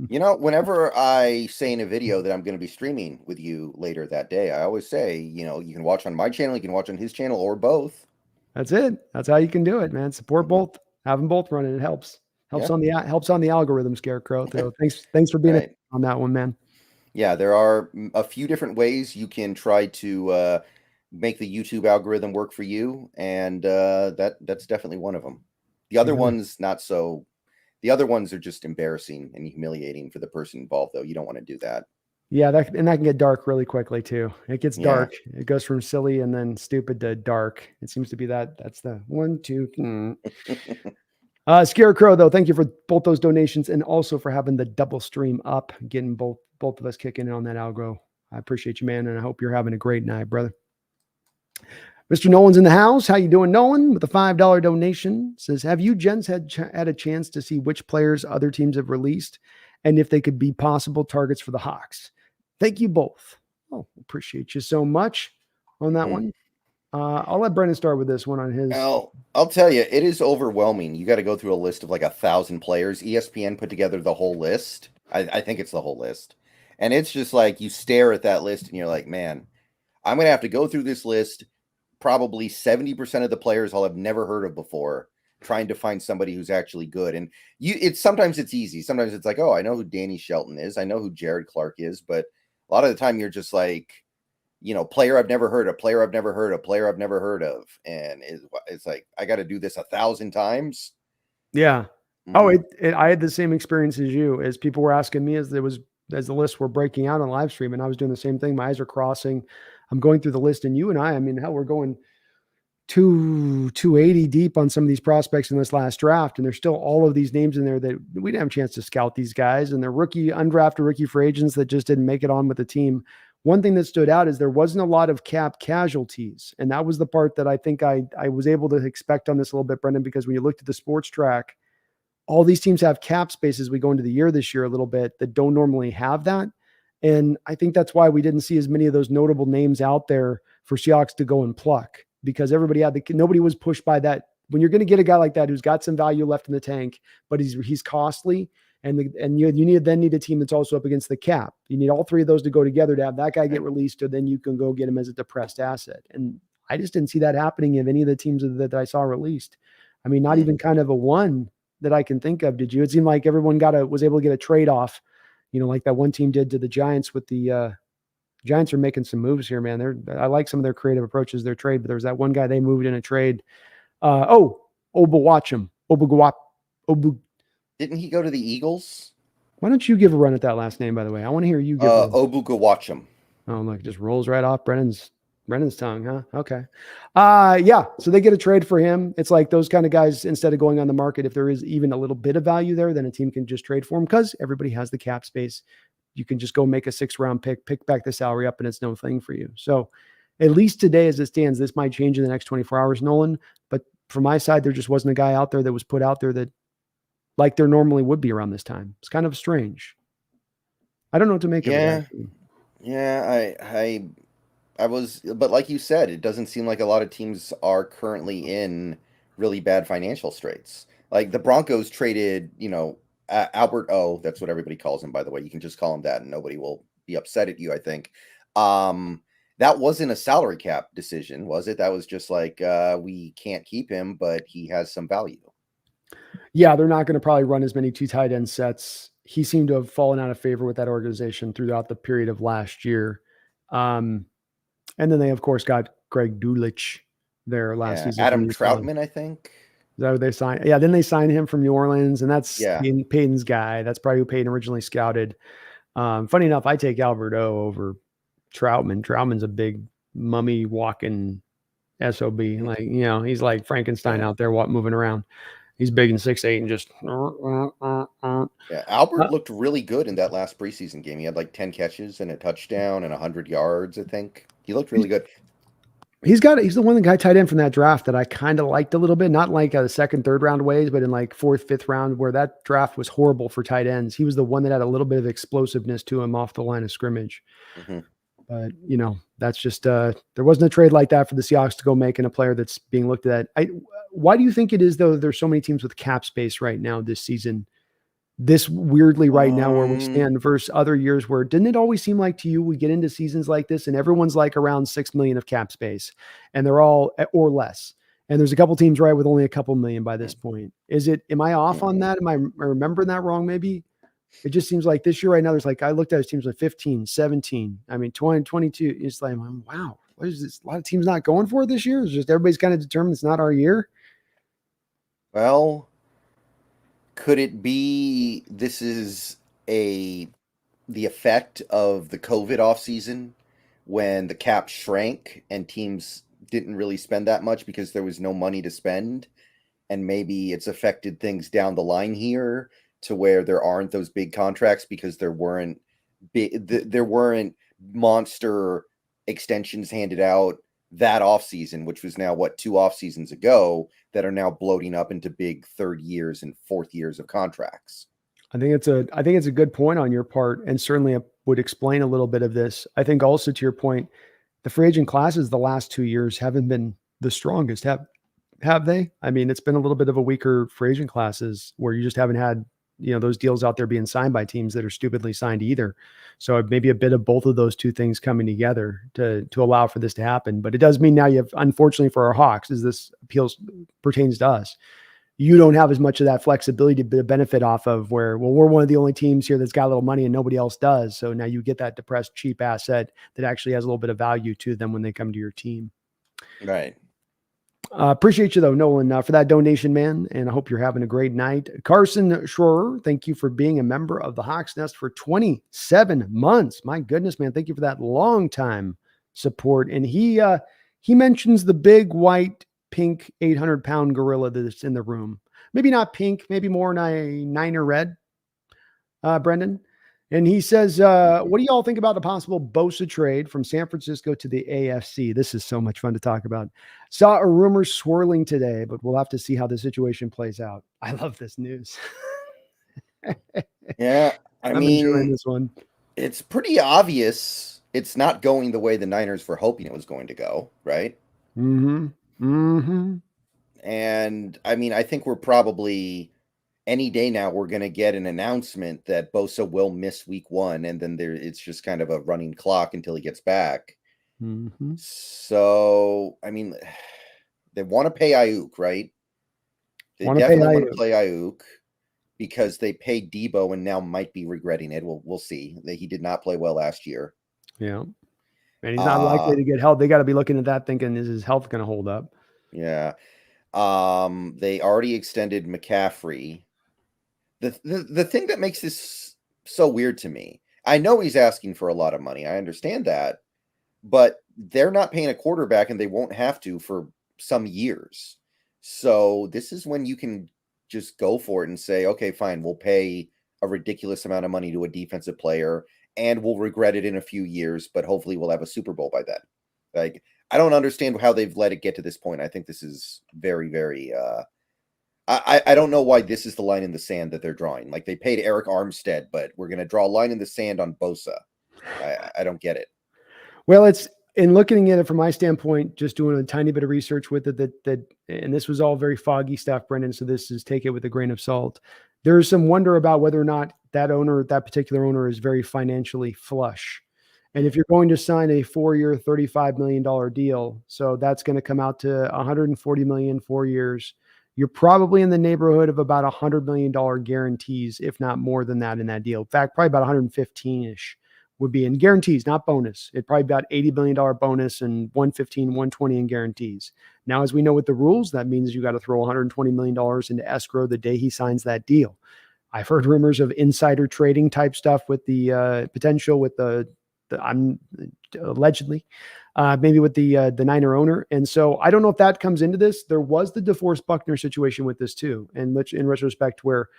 Whenever I say in a video that I'm going to be streaming with you later that day, I always say, you can watch on my channel, you can watch on his channel, or both. That's it. That's how you can do it, man. Support both. Have them both running. It helps on the algorithm, Scarecrow. So thanks for being on that one, man. Yeah, there are a few different ways you can try to make the YouTube algorithm work for you, and that's definitely one of them. The other Yeah. ones not so. The other ones are just embarrassing and humiliating for the person involved, though. You don't want to do that. Yeah, that can get dark really quickly too. It gets Yeah. dark. It goes from silly and then stupid to dark. It seems to be that's the one, two. Scarecrow, though, thank you for both those donations and also for having the double stream up, getting both of us kicking in on that algo. I appreciate you, man, and I hope you're having a great night, brother. Mr. Nolan's in the house. How you doing, Nolan? With a $5 donation. Says, have you gents had a chance to see which players other teams have released and if they could be possible targets for the Hawks? Thank you both. Oh, appreciate you so much on that one. I'll let Brendan start with this one on his. I'll tell you, it is overwhelming. You got to go through a list of like 1,000 players. ESPN put together the whole list. I think it's the whole list. And it's just like you stare at that list and you're like, man, I'm going to have to go through this list. Probably 70% of the players I'll have never heard of before, trying to find somebody who's actually good. And sometimes it's easy. Sometimes it's like, oh, I know who Danny Shelton is. I know who Jared Clark is. But a lot of the time you're just like, player I've never heard of, player I've never heard of, player I've never heard of. And it's like, I got to do this 1,000 times. Yeah. Oh, I had the same experience as you, as people were asking me as the lists were breaking out on live stream, and I was doing the same thing. My eyes are crossing. I'm going through the list, and you and I mean, hell, we're going 280 deep on some of these prospects in this last draft, and there's still all of these names in there that we didn't have a chance to scout these guys, and they're undrafted rookie free agents that just didn't make it on with the team. One thing that stood out is there wasn't a lot of cap casualties, and that was the part that I think I was able to expect on this a little bit, Brendan, because when you looked at the sports track, all these teams have cap space as we go into the year this year a little bit that don't normally have that. And I think that's why we didn't see as many of those notable names out there for Seahawks to go and pluck, because nobody was pushed by that. When you're going to get a guy like that who's got some value left in the tank, but he's costly, and you need a team that's also up against the cap. You need all three of those to go together to have that guy get released, so then you can go get him as a depressed asset. And I just didn't see that happening in any of the teams that I saw released. I mean, not even kind of a one that I can think of. Did you? It seemed like everyone was able to get a trade off, like that one team did to the Giants with the Giants are making some moves here, man. I like some of their creative approaches, their trade, but there was that one guy they moved in a trade. Obawatcham. Didn't he go to the Eagles? Why don't you give a run at that last name, by the way? I want to hear you give Obugawatcham. Oh, look, it just rolls right off Brennan's tongue, huh? Okay. Yeah. So they get a trade for him. It's like those kind of guys, instead of going on the market, if there is even a little bit of value there, then a team can just trade for him because everybody has the cap space. You can just go make a 6th-round pick back the salary up, and it's no thing for you. So at least today, as it stands, this might change in the next 24 hours, Nolan. But from my side, there just wasn't a guy out there that was put out there that like there normally would be around this time. It's kind of strange. I don't know what to make of it. Yeah, I was, but like you said, it doesn't seem like a lot of teams are currently in really bad financial straits. Like the Broncos traded, Albert O. That's what everybody calls him, by the way. You can just call him that, and nobody will be upset at you, I think. That wasn't a salary cap decision, was it? That was just like we can't keep him, but he has some value. Yeah, they're not going to probably run as many 2 tight end sets. He seemed to have fallen out of favor with that organization throughout the period of last year. And then they, of course, got Greg Dulcich there last season. Adam Troutman, I think. Is that who they signed? Yeah, then they signed him from New Orleans, and that's Payton's guy. That's probably who Payton originally scouted. Funny enough, I take Albert O over Troutman. Troutman's a big mummy walking SOB. Like, he's like Frankenstein out there moving around. He's big and 6'8" and just. Yeah, Albert looked really good in that last preseason game. He had like 10 catches and a touchdown and 100 yards, I think. He looked really good. He's the one guy tight end from that draft that I kind of liked a little bit, not like a 2nd, 3rd round ways, but in like 4th, 5th round, where that draft was horrible for tight ends. He was the one that had a little bit of explosiveness to him off the line of scrimmage. But that's just there wasn't a trade like that for the Seahawks to go make in a player that's being looked at. Why do you think it is, though, there's so many teams with cap space right now this season? This weirdly right now where we stand versus other years where didn't it always seem like to you we get into seasons like this and everyone's like around 6 million of cap space and they're all or less. And there's a couple teams right with only a couple million by this point. Am I off on that? Am I remembering that wrong? Maybe. It just seems like this year right now, there's like, I looked at his teams like 15, 17. I mean, 20, 22. It's like, wow, what is this? A lot of teams not going for it this year. It's just everybody's kind of determined it's not our year. Well, could it be this is the effect of the COVID offseason when the cap shrank and teams didn't really spend that much because there was no money to spend, and maybe it's affected things down the line here to where there aren't those big contracts because there weren't monster extensions handed out that offseason, which was now 2 off seasons ago, that are now bloating up into big 3rd years and 4th years of contracts. I think it's a good point on your part, and certainly it would explain a little bit of this. I think also, to your point, the free agent classes the last 2 years haven't been the strongest. Have they? I mean, it's been a little bit of a weaker free agent classes where you just haven't had, those deals out there being signed by teams that are stupidly signed either. So maybe a bit of both of those two things coming together to allow for this to happen. But it does mean now you have, unfortunately for our Hawks, as this pertains to us, you don't have as much of that flexibility to benefit off of where, well, we're one of the only teams here that's got a little money and nobody else does. So now you get that depressed, cheap asset that actually has a little bit of value to them when they come to your team. Right. Appreciate you though, Nolan, for that donation, man. And I hope you're having a great night. Carson Schroer, thank you for being a member of the Hawks Nest for 27 months. My goodness, man. Thank you for that long time support. And he mentions the big white pink 800-pound gorilla that's in the room. Maybe not pink, maybe more Niner red, Brendan. And he says, what do y'all think about the possible Bosa trade from San Francisco to the AFC? This is so much fun to talk about. Saw a rumor swirling today, but we'll have to see how the situation plays out. I love this news. Yeah, I'm enjoying this one. It's pretty obvious it's not going the way the Niners were hoping it was going to go, right? Mm-hmm. Mm-hmm. And I mean, I think we're probably any day now we're going to get an announcement that Bosa will miss week 1, and then it's just kind of a running clock until he gets back. Mm-hmm. So, I mean, they want to pay Ayuk, right? They definitely want to play Ayuk because they paid Debo and now might be regretting it. We'll see. He did not play well last year. Yeah. And he's not likely to get help. They got to be looking at that thinking, is his health going to hold up? Yeah. They already extended McCaffrey. The thing that makes this so weird to me, I know he's asking for a lot of money. I understand that, but they're not paying a quarterback and they won't have to for some years. So this is when you can just go for it and say, okay, fine, we'll pay a ridiculous amount of money to a defensive player and we'll regret it in a few years, but hopefully we'll have a Super Bowl by then. Like, I don't understand how they've let it get to this point. I think this is very, very, I don't know why this is the line in the sand that they're drawing. Like, they paid Eric Armstead, but we're going to draw a line in the sand on Bosa. I don't get it. Well, it's in looking at it from my standpoint, just doing a tiny bit of research with it and this was all very foggy stuff, Brendan. So this is take it with a grain of salt. There's some wonder about whether or not that particular owner is very financially flush. And if you're going to sign a 4-year, $35 million deal, so that's going to come out to $140 million, 4 years. You're probably in the neighborhood of about $100 million guarantees, if not more than that in that deal. In fact, probably about 115-ish would be in guarantees, not bonus. It'd probably be about $80 million bonus and 115, 120 in guarantees. Now, as we know with the rules, that means you got to throw $120 million into escrow the day he signs that deal. I've heard rumors of insider trading type stuff with the potential with I'm allegedly maybe with the Niner owner. And so I don't know if that comes into this. There was the DeForest Buckner situation with this too. And in retrospect, where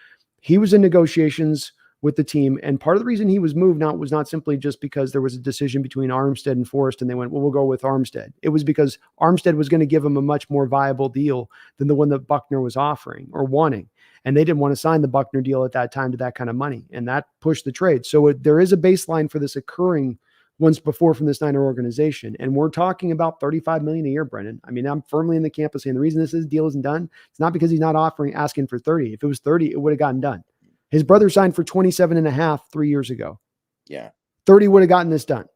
he was in negotiations with the team. And part of the reason he was moved was not simply just because there was a decision between Armstead and Forrest and they went, well, we'll go with Armstead. It was because Armstead was going to give him a much more viable deal than the one that Buckner was offering or wanting. And they didn't want to sign the Buckner deal at that time to that kind of money. And that pushed the trade. So there is a baseline for this occurring once before from this Niner organization. And we're talking about $35 million a year, Brendan. I mean, I'm firmly in the camp of saying the reason this deal isn't done, it's not because he's not asking for 30. If it was 30, it would have gotten done. His brother signed for 27.5 3 years ago. Yeah. 30 would have gotten this done.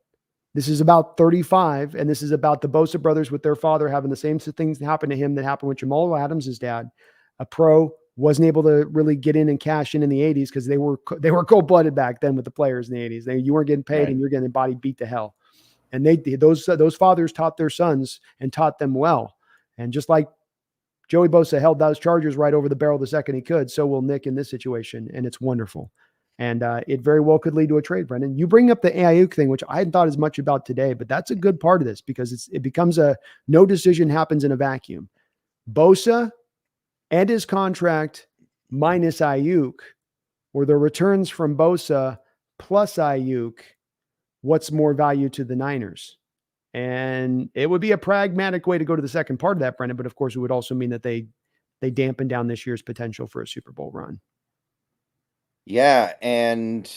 This is about 35. And this is about the Bosa brothers with their father having the same things happen to him that happened with Jamal Adams' dad, a pro wasn't able to really get in and cash in the 80s because they were cold-blooded back then with the players in the 80s. You weren't getting paid, Right. and you're getting body beat to hell. And those fathers taught their sons and taught them well. And just like Joey Bosa held those Chargers right over the barrel the second he could, so will Nick in this situation, and it's wonderful. And it very well could lead to a trade, Brendan. You bring up the Ayuk thing, which I hadn't thought as much about today, but that's a good part of this because it becomes no decision happens in a vacuum. Bosa and his contract minus Ayuk, or the returns from Bosa plus Ayuk, what's more value to the Niners? And it would be a pragmatic way to go to the second part of that, Brendan. But of course, it would also mean that they dampen down this year's potential for a Super Bowl run. Yeah, and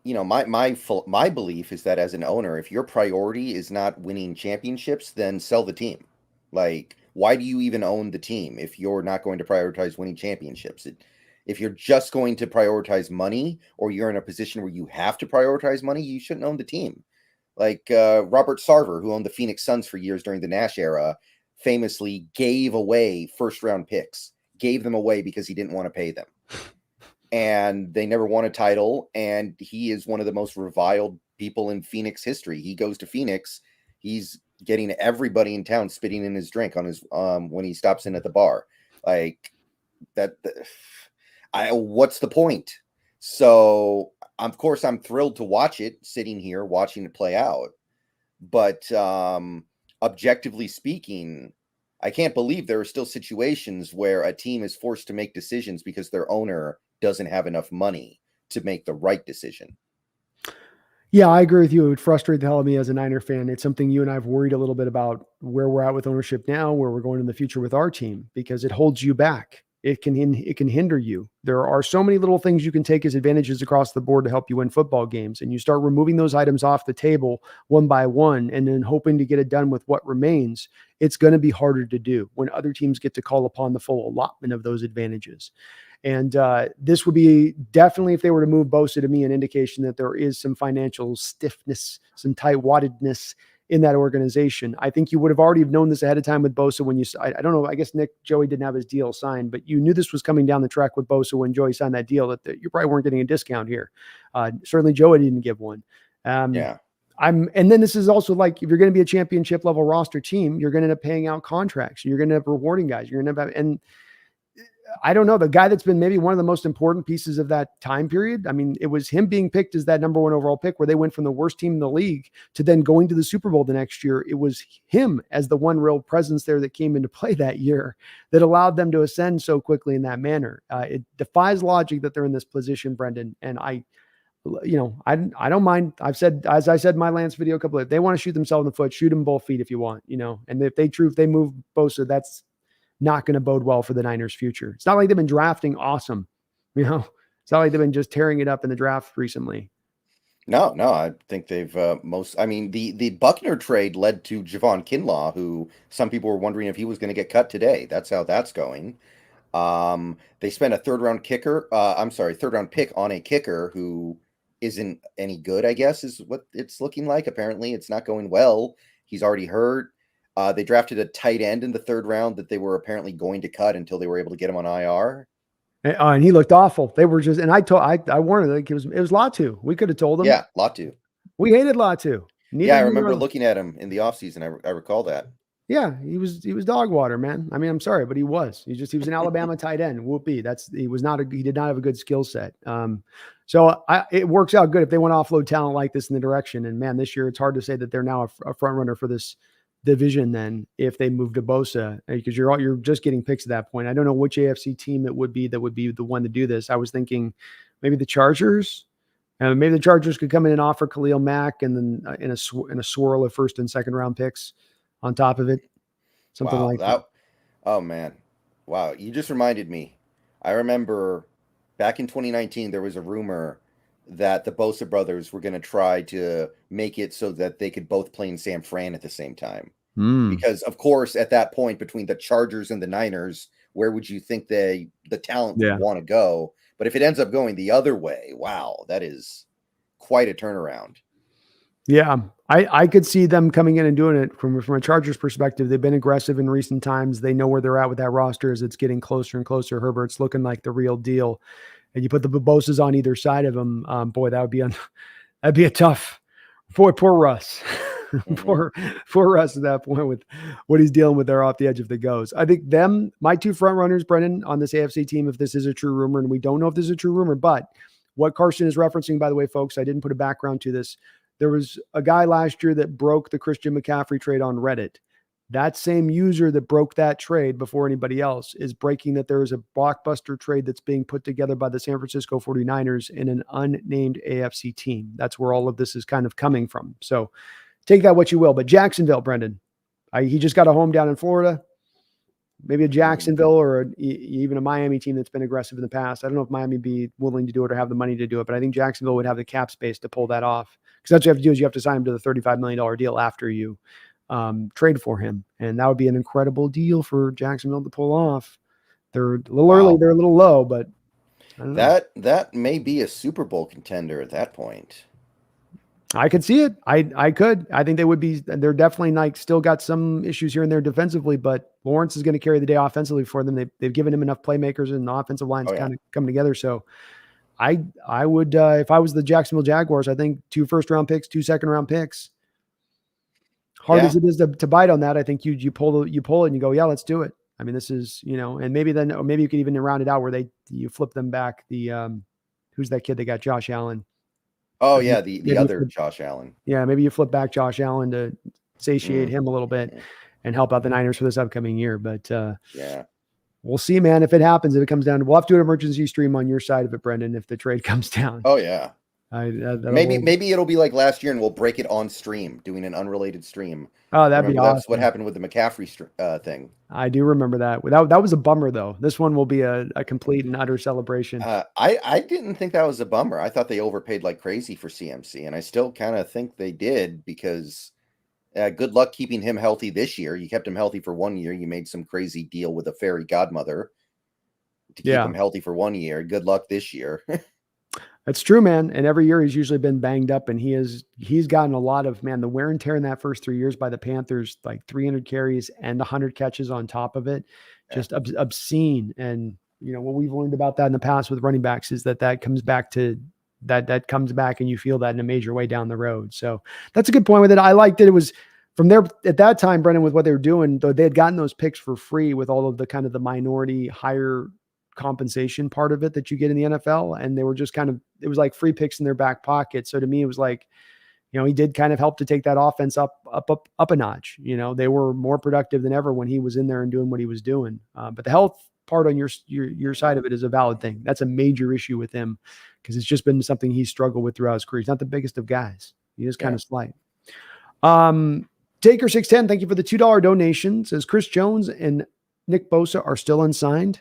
my belief is that as an owner, if your priority is not winning championships, then sell the team. Like, why do you even own the team if you're not going to prioritize winning championships? If you're just going to prioritize money, or you're in a position where you have to prioritize money, you shouldn't own the team. Like Robert Sarver, who owned the Phoenix Suns for years during the Nash era, famously gave away first-round picks, gave them away because he didn't want to pay them. And they never won a title, and he is one of the most reviled people in Phoenix history. He goes to Phoenix, he's getting everybody in town spitting in his drink on his when he stops in at the bar. Like that, what's the point? So of course I'm thrilled to watch it, sitting here watching it play out. But objectively speaking, I can't believe there are still situations where a team is forced to make decisions because their owner doesn't have enough money to make the right decision. Yeah, I agree with you. It would frustrate the hell out of me as a Niner fan. It's something you and I have worried a little bit about where we're at with ownership now, where we're going in the future with our team, because it holds you back. It can hinder you. There are so many little things you can take as advantages across the board to help you win football games. And you start removing those items off the table one by one and then hoping to get it done with what remains. It's going to be harder to do when other teams get to call upon the full allotment of those advantages. And this would be definitely, if they were to move Bosa, to me, an indication that there is some financial stiffness, some tight-waddedness in that organization. I think you would have already known this ahead of time with Bosa when I don't know, I guess Joey didn't have his deal signed, but you knew this was coming down the track with Bosa when Joey signed that deal, that you probably weren't getting a discount here. Certainly Joey didn't give one. Yeah. And then this is also like, if you're going to be a championship level roster team, you're going to end up paying out contracts. You're going to end up rewarding guys. You're going to end up, and I don't know, the guy that's been maybe one of the most important pieces of that time period. I mean, it was him being picked as that number one overall pick, where they went from the worst team in the league to then going to the Super Bowl the next year. It was him as the one real presence there that came into play that year that allowed them to ascend so quickly in that manner. It defies logic that they're in this position, Brendan. And I don't mind. I've said, as I said in my Lance video a couple of, if they want to shoot themselves in the foot, shoot them both feet if you want, and if they move Bosa, that's not going to bode well for the Niners' future. It's not like they've been drafting awesome. It's not like they've been just tearing it up in the draft recently. No, I think they've the Buckner trade led to Javon Kinlaw, who some people were wondering if he was going to get cut today. That's how that's going. They spent a third round pick on a kicker who isn't any good, I guess, is what it's looking like. Apparently it's not going well. He's already hurt. They drafted a tight end in the third round that they were apparently going to cut until they were able to get him on IR. And he looked awful. They were just, and I warned him, like, it was Latu. We could have told him. Yeah, Latu. We hated Latu. I remember looking at him in the offseason. I recall that. Yeah, he was dog water, man. I mean, I'm sorry, but he was. He was an Alabama tight end. Whoopee. He did not have a good skill set. So it works out good if they want to offload talent like this in the direction. And man, this year it's hard to say that they're now a front runner for this division then if they move to Bosa, because you're just getting picks at that point. I don't know which AFC team it would be that would be the one to do this. I was thinking maybe the Chargers. Maybe the Chargers could come in and offer Khalil Mack, and then in a swirl of first and second round picks on top of it. Something like that. Oh man. Wow. You just reminded me. I remember back in 2019, there was a rumor that the Bosa brothers were going to try to make it so that they could both play in San Fran at the same time. Because of course, at that point, between the Chargers and the Niners, where would you think the talent would want to go? But if it ends up going the other way, wow, that is quite a turnaround. Yeah, I could see them coming in and doing it from a Chargers perspective. They've been aggressive in recent times. They know where they're at with that roster as it's getting closer and closer. Herbert's looking like the real deal. And you put the Bobosas on either side of him. Boy, that'd be a tough. Boy, poor Russ. Hmm. poor Russ at that point with what he's dealing with there off the edge if it goes. I think my two front runners, Brendan, on this AFC team, if this is a true rumor, and we don't know if this is a true rumor, but what Carson is referencing, by the way, folks, I didn't put a background to this. There was a guy last year that broke the Christian McCaffrey trade on Reddit. That same user that broke that trade before anybody else is breaking that there is a blockbuster trade that's being put together by the San Francisco 49ers in an unnamed AFC team. That's where all of this is kind of coming from. So take that what you will. But Jacksonville, Brendan, he just got a home down in Florida. Maybe a Jacksonville or even a Miami team that's been aggressive in the past. I don't know if Miami be willing to do it or have the money to do it, but I think Jacksonville would have the cap space to pull that off. Because that's what you have to do is you have to sign him to the $35 million deal after you trade for him. And that would be an incredible deal for Jacksonville to pull off. They're a little early, they're a little low, but I don't know. That may be a Super Bowl contender at that point. I could see it. I could. I think they would be. They're definitely like still got some issues here and there defensively, but Lawrence is going to carry the day offensively for them. They've given him enough playmakers and the offensive line's kind of coming together. So I would, if I was the Jacksonville Jaguars, I think 2 first-round picks, 2 second-round picks. Hard as it is to bite on that, I think you pull it and you go, yeah, let's do it. I mean, this is, and maybe you could even round it out where you flip them back. The who's that kid that got Josh Allen? Oh yeah, the other Josh Allen. Yeah, maybe you flip back Josh Allen to satiate him a little bit and help out the Niners for this upcoming year. But yeah, we'll see, man. If it happens, if it comes down, we'll have to do an emergency stream on your side of it, Brendan. If the trade comes down. Oh yeah. Maybe it'll be like last year, and we'll break it on stream, doing an unrelated stream. Oh, that'd be awesome. That's what happened with the McCaffrey thing. I do remember that. That was a bummer, though. This one will be a complete and utter celebration. I didn't think that was a bummer. I thought they overpaid like crazy for CMC, and I still kind of think they did because good luck keeping him healthy this year. You kept him healthy for 1 year. You made some crazy deal with a fairy godmother to keep him healthy for 1 year. Good luck this year. That's true, man. And every year he's usually been banged up, and he's gotten a lot of, the wear and tear in that first 3 years by the Panthers, like 300 carries and 100 catches on top of it, just obscene. And what we've learned about that in the past with running backs is that comes back to that comes back, and you feel that in a major way down the road. So that's a good point with it. I liked it. It was from there at that time, Brendan, with what they were doing, though they had gotten those picks for free with all of the kind of the minority higher compensation part of it that you get in the NFL. And they were just it was like free picks in their back pocket. So to me, it was like, he did kind of help to take that offense up a notch. They were more productive than ever when he was in there and doing what he was doing. But the health part on your side of it is a valid thing. That's a major issue with him because it's just been something he's struggled with throughout his career. He's not the biggest of guys. He is kind of slight. Taker 610, thank you for the $2 donation. Says Chris Jones and Nick Bosa are still unsigned.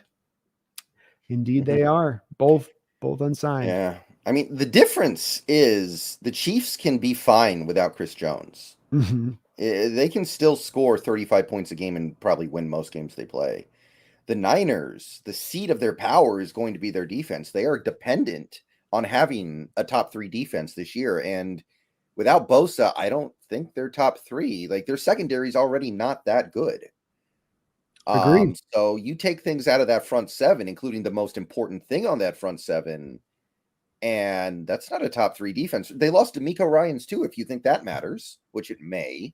Indeed, they are both unsigned. Yeah. I mean, the difference is the Chiefs can be fine without Chris Jones. Mm-hmm. They can still score 35 points a game and probably win most games they play. The Niners, the seat of their power is going to be their defense. They are dependent on having a top 3 defense this year. And without Bosa, I don't think they're top 3. Like their secondary is already not that good. Agreed. So you take things out of that front 7, including the most important thing on that front 7, and that's not a top 3 defense. They lost D'Amico Ryans too, if you think that matters, which it may.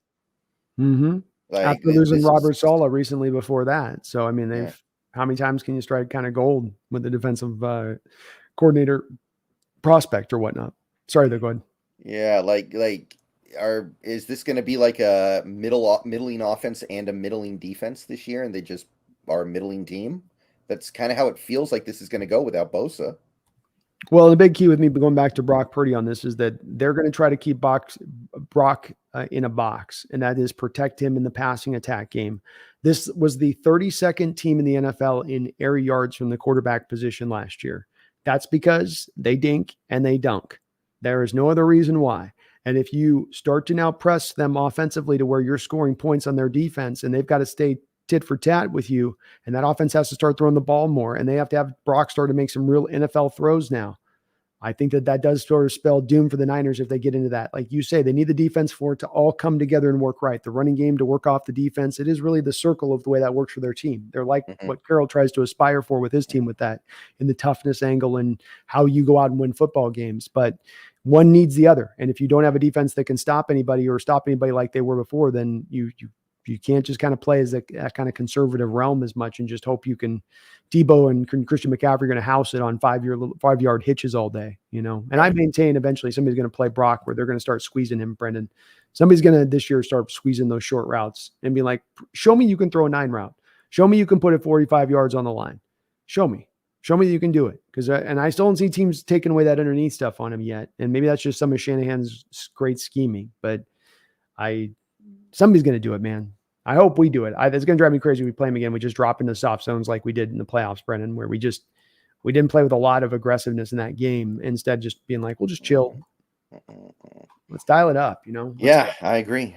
Mm-hmm. After losing Robert Saleh recently before that. So, I mean, how many times can you strike kind of gold with the defensive coordinator prospect or whatnot? Sorry, go ahead. Yeah, is this going to be like a middling offense and a middling defense this year, and they just are a middling team? That's kind of how it feels like this is going to go without Bosa. Well, the big key with me going back to Brock Purdy on this is that they're going to try to keep Brock in a box, and that is protect him in the passing attack game. This was the 32nd team in the NFL in air yards from the quarterback position last year. That's because they dink and they dunk. There is no other reason why. And if you start to now press them offensively to where you're scoring points on their defense and they've got to stay tit for tat with you, and that offense has to start throwing the ball more, and they have to have Brock start to make some real NFL throws now. I think that does sort of spell doom for the Niners if they get into that. Like you say, they need the defense for it to all come together and work right. The running game to work off the defense. It is really the circle of the way that works for their team. They're like what Carroll tries to aspire for with his team with that in the toughness angle and how you go out and win football games. But one needs the other. And if you don't have a defense that can stop anybody like they were before, then you can't just kind of play as that kind of conservative realm as much and just hope you can. Debo and Christian McCaffrey are going to house it on 5-yard hitches all day, And I maintain eventually somebody's going to play Brock where they're going to start squeezing him, Brendan. Somebody's going to this year start squeezing those short routes and be like, show me you can throw a 9 route. Show me you can put it 45 yards on the line. Show me that you can do it. And I still don't see teams taking away that underneath stuff on him yet. And maybe that's just some of Shanahan's great scheming, but somebody's going to do it, man. I hope we do it. It's going to drive me crazy if we play them again. We just drop into soft zones like we did in the playoffs, Brendan, where we didn't play with a lot of aggressiveness in that game. Instead, just being like, we'll just chill. Let's dial it up, I agree.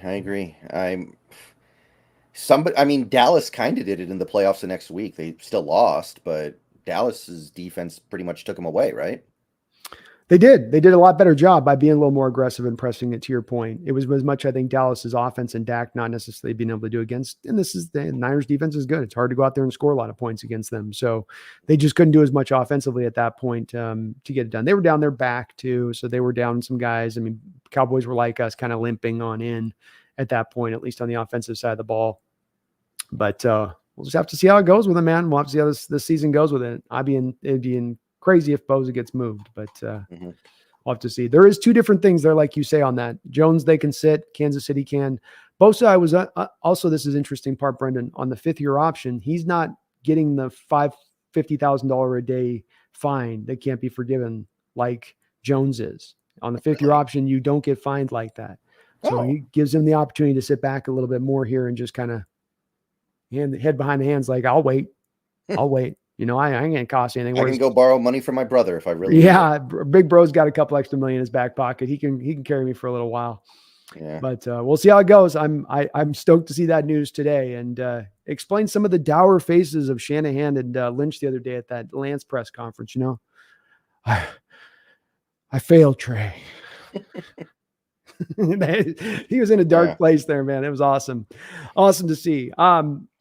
Dallas kind of did it in the playoffs the next week. They still lost, but Dallas's defense pretty much took them away, right? They did a lot better job by being a little more aggressive and pressing it, to your point. It was as much, I think, Dallas's offense and Dak not necessarily being able to do against, and the Niners defense is good. It's hard to go out there and score a lot of points against them. So they just couldn't do as much offensively at that point to get it done. They were down their back too. So they were down some guys. Cowboys were like us, kind of limping on in at that point, at least on the offensive side of the ball. But we'll just have to see how it goes with them, man. We'll have to see how this season goes with it. It'd be crazy if Bosa gets moved, but we'll have to see. There is 2 different things there, like you say on that. Jones, they can sit. Kansas City can. Bosa, I was also, this is interesting part, Brendan, on the 5th-year option, he's not getting the $50,000 a day fine that can't be forgiven like Jones is. On the 5th-year option, you don't get fined like that. So he gives him the opportunity to sit back a little bit more here and just kind of head behind the hands like, I'll wait. I ain't going to cost anything. I can go borrow money from my brother if I really need it. Big bro's got a couple extra million in his back pocket. He can carry me for a little while. Yeah. But we'll see how it goes. I'm stoked to see that news today and explain some of the dour faces of Shanahan and Lynch the other day at that Lance press conference. I failed, Trey. He was in a dark place there, man. It was awesome to see.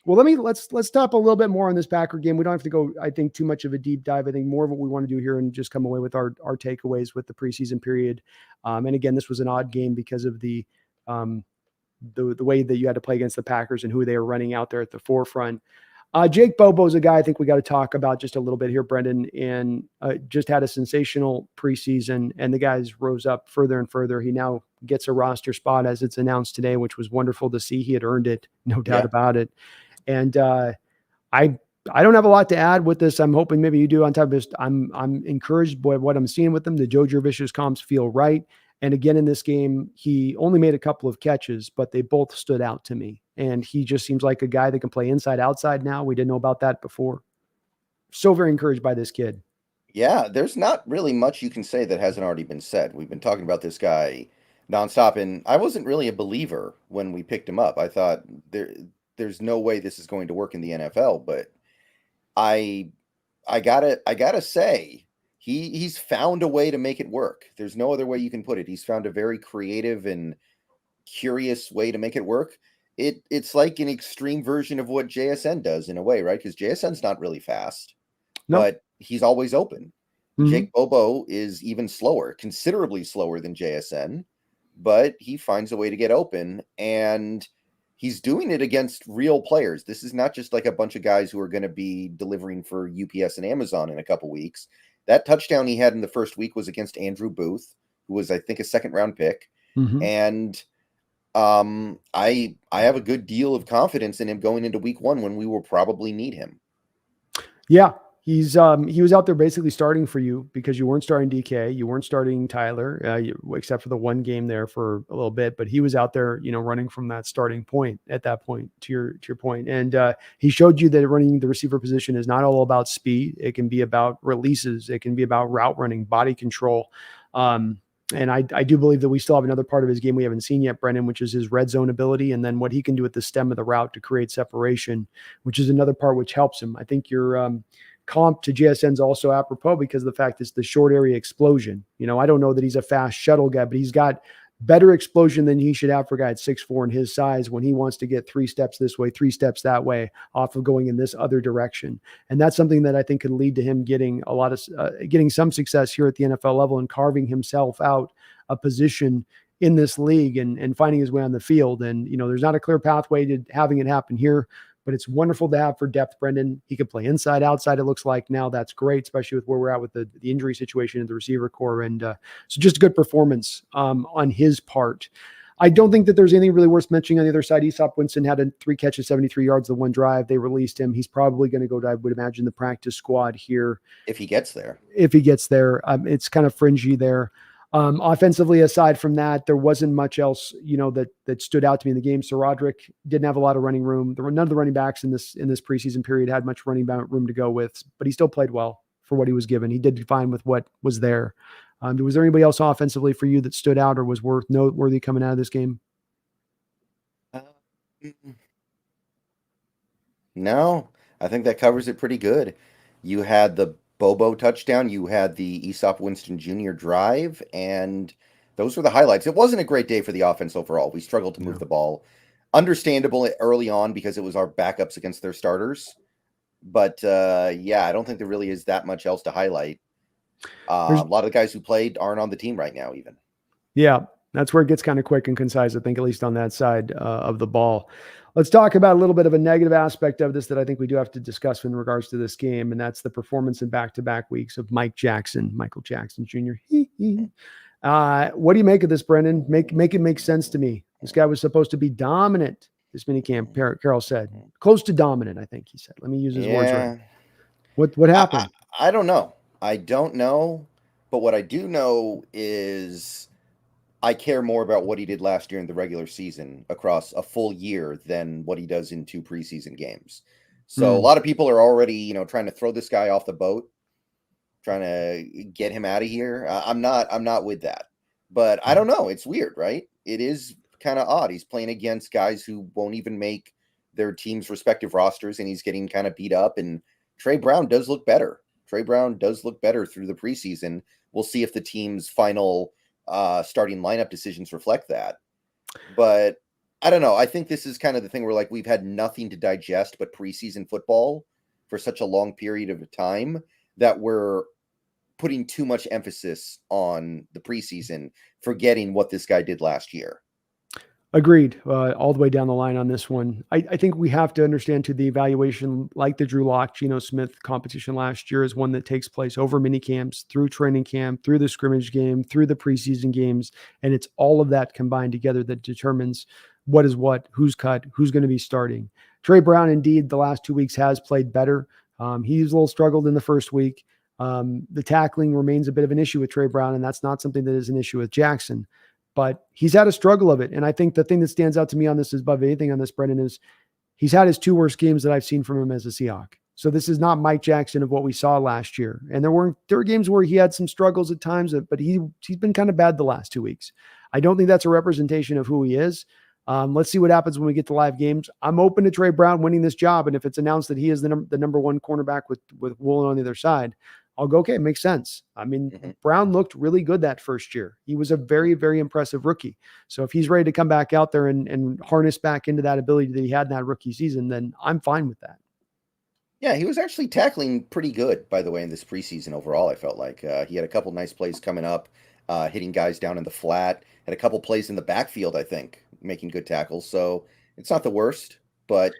Well, let's talk a little bit more on this Packer game. We don't have to go, I think, too much of a deep dive. I think more of what we want to do here and just come away with our takeaways with the preseason period. And again, this was an odd game because of the way that you had to play against the Packers and who they were running out there at the forefront. Jake Bobo is a guy I think we got to talk about just a little bit here, Brendan, and just had a sensational preseason, and the guys rose up further and further. He now gets a roster spot as it's announced today, which was wonderful to see. He had earned it, no doubt about it. And I don't have a lot to add with this. I'm hoping maybe you do on top of this. I'm encouraged by what I'm seeing with them. The Joe Jurevicius comps feel right. And again, in this game, he only made a couple of catches, but they both stood out to me. And he just seems like a guy that can play inside, outside now. We didn't know about that before. So very encouraged by this kid. Yeah, there's not really much you can say that hasn't already been said. We've been talking about this guy nonstop, and I wasn't really a believer when we picked him up. I thought there's no way this is going to work in the NFL, but I gotta say he's found a way to make it work. There's no other way you can put it. He's found a very creative and curious way to make it work. It's like an extreme version of what JSN does in a way, right? Because JSN's not really fast, but he's always open. Jake Bobo is even slower, considerably slower than JSN, but he finds a way to get open, and he's doing it against real players. This is not just like a bunch of guys who are going to be delivering for UPS and Amazon in a couple weeks. That touchdown he had in the first week was against Andrew Booth, who was, I think, a 2nd-round pick. And I have a good deal of confidence in him going into week 1 when we will probably need him. Yeah. He was out there basically starting for you because you weren't starting DK, you weren't starting Tyler, except for the one game there for a little bit, but he was out there, running from that starting point at that point to your point. And he showed you that running the receiver position is not all about speed. It can be about releases. It can be about route running, body control. And I do believe that we still have another part of his game we haven't seen yet, Brendan, which is his red zone ability. And then what he can do at the stem of the route to create separation, which is another part which helps him. I think comp to JSN's also apropos because of the fact it's the short area explosion. I don't know that he's a fast shuttle guy, but he's got better explosion than he should have for a guy at 6'4" and his size when he wants to get 3 steps this way, 3 steps that way off of going in this other direction. And that's something that I think could lead to him getting getting some success here at the NFL level and carving himself out a position in this league and finding his way on the field. And, there's not a clear pathway to having it happen here, but it's wonderful to have for depth, Brendan. He could play inside, outside. It looks like now that's great, especially with where we're at with the injury situation in the receiver core. And so just a good performance on his part. I don't think that there's anything really worth mentioning on the other side. Aesop Winston had 3 catches, 73 yards, the one drive. They released him. He's probably going to go to, I would imagine, the practice squad here. If he gets there. It's kind of fringy there. Offensively, aside from that, there wasn't much else, that stood out to me in the game. So Roderick didn't have a lot of running room. None of the running backs in this preseason period had much running back room to go with, but he still played well for what he was given. He did fine with what was there. Was there anybody else offensively for you that stood out or was noteworthy coming out of this game? No, I think that covers it pretty good. You had the Bobo touchdown, you had the Aesop Winston Jr. drive, and those were the highlights. It wasn't a great day for the offense overall. We struggled to move the ball. Understandable early on because it was our backups against their starters. But, I don't think there really is that much else to highlight. A lot of the guys who played aren't on the team right now even. Yeah, that's where it gets kind of quick and concise, I think, at least on that side of the ball. Let's talk about a little bit of a negative aspect of this that I think we do have to discuss in regards to this game, and that's the performance in back-to-back weeks of Michael Jackson Jr. What do you make of this, Brendan? Make it make sense to me. This guy was supposed to be dominant this minicamp, Carroll said. Close to dominant, I think he said. Let me use his words right. What happened? I don't know. I don't know, but what I do know is I care more about what he did last year in the regular season across a full year than what he does in 2 preseason games. So a lot of people are already, trying to throw this guy off the boat, trying to get him out of here. I'm not with that, but I don't know. It's weird, right? It is kind of odd. He's playing against guys who won't even make their team's respective rosters, and he's getting kind of beat up. And Trey Brown does look better. Trey Brown does look better through the preseason. We'll see if the team's final starting lineup decisions reflect that. But I don't know. I think this is kind of the thing where we've had nothing to digest but preseason football for such a long period of time that we're putting too much emphasis on the preseason, forgetting what this guy did last year. Agreed. All the way down the line on this one. I think we have to understand the evaluation, like the Drew Lock, Geno Smith competition last year, is one that takes place over mini camps, through training camp, through the scrimmage game, through the preseason games. And it's all of that combined together that determines what is what, who's cut, who's going to be starting. Trey Brown, indeed, the last 2 weeks has played better. He's a little struggled in the first week. The tackling remains a bit of an issue with Trey Brown, and that's not something that is an issue with Jackson. But he's had a struggle of it. And I think the thing that stands out to me on this, is above anything on this, Brendan, is he's had his 2 worst games that I've seen from him as a Seahawk. So this is not Mike Jackson of what we saw last year. And there were games where he had some struggles at times, but he's been kind of bad the last 2 weeks. I don't think that's a representation of who he is. Let's see what happens when we get to live games. I'm open to Trey Brown winning this job. And if it's announced that he is the number 1 cornerback with Woolen on the other side, I'll go, okay, it makes sense. I mean, Brown looked really good that first year. He was a very, very impressive rookie. So if he's ready to come back out there and harness back into that ability that he had in that rookie season, then I'm fine with that. Yeah, he was actually tackling pretty good, by the way, in this preseason overall. I felt like he had a couple nice plays coming up, hitting guys down in the flat, had a couple plays in the backfield, I think, making good tackles. So it's not the worst, but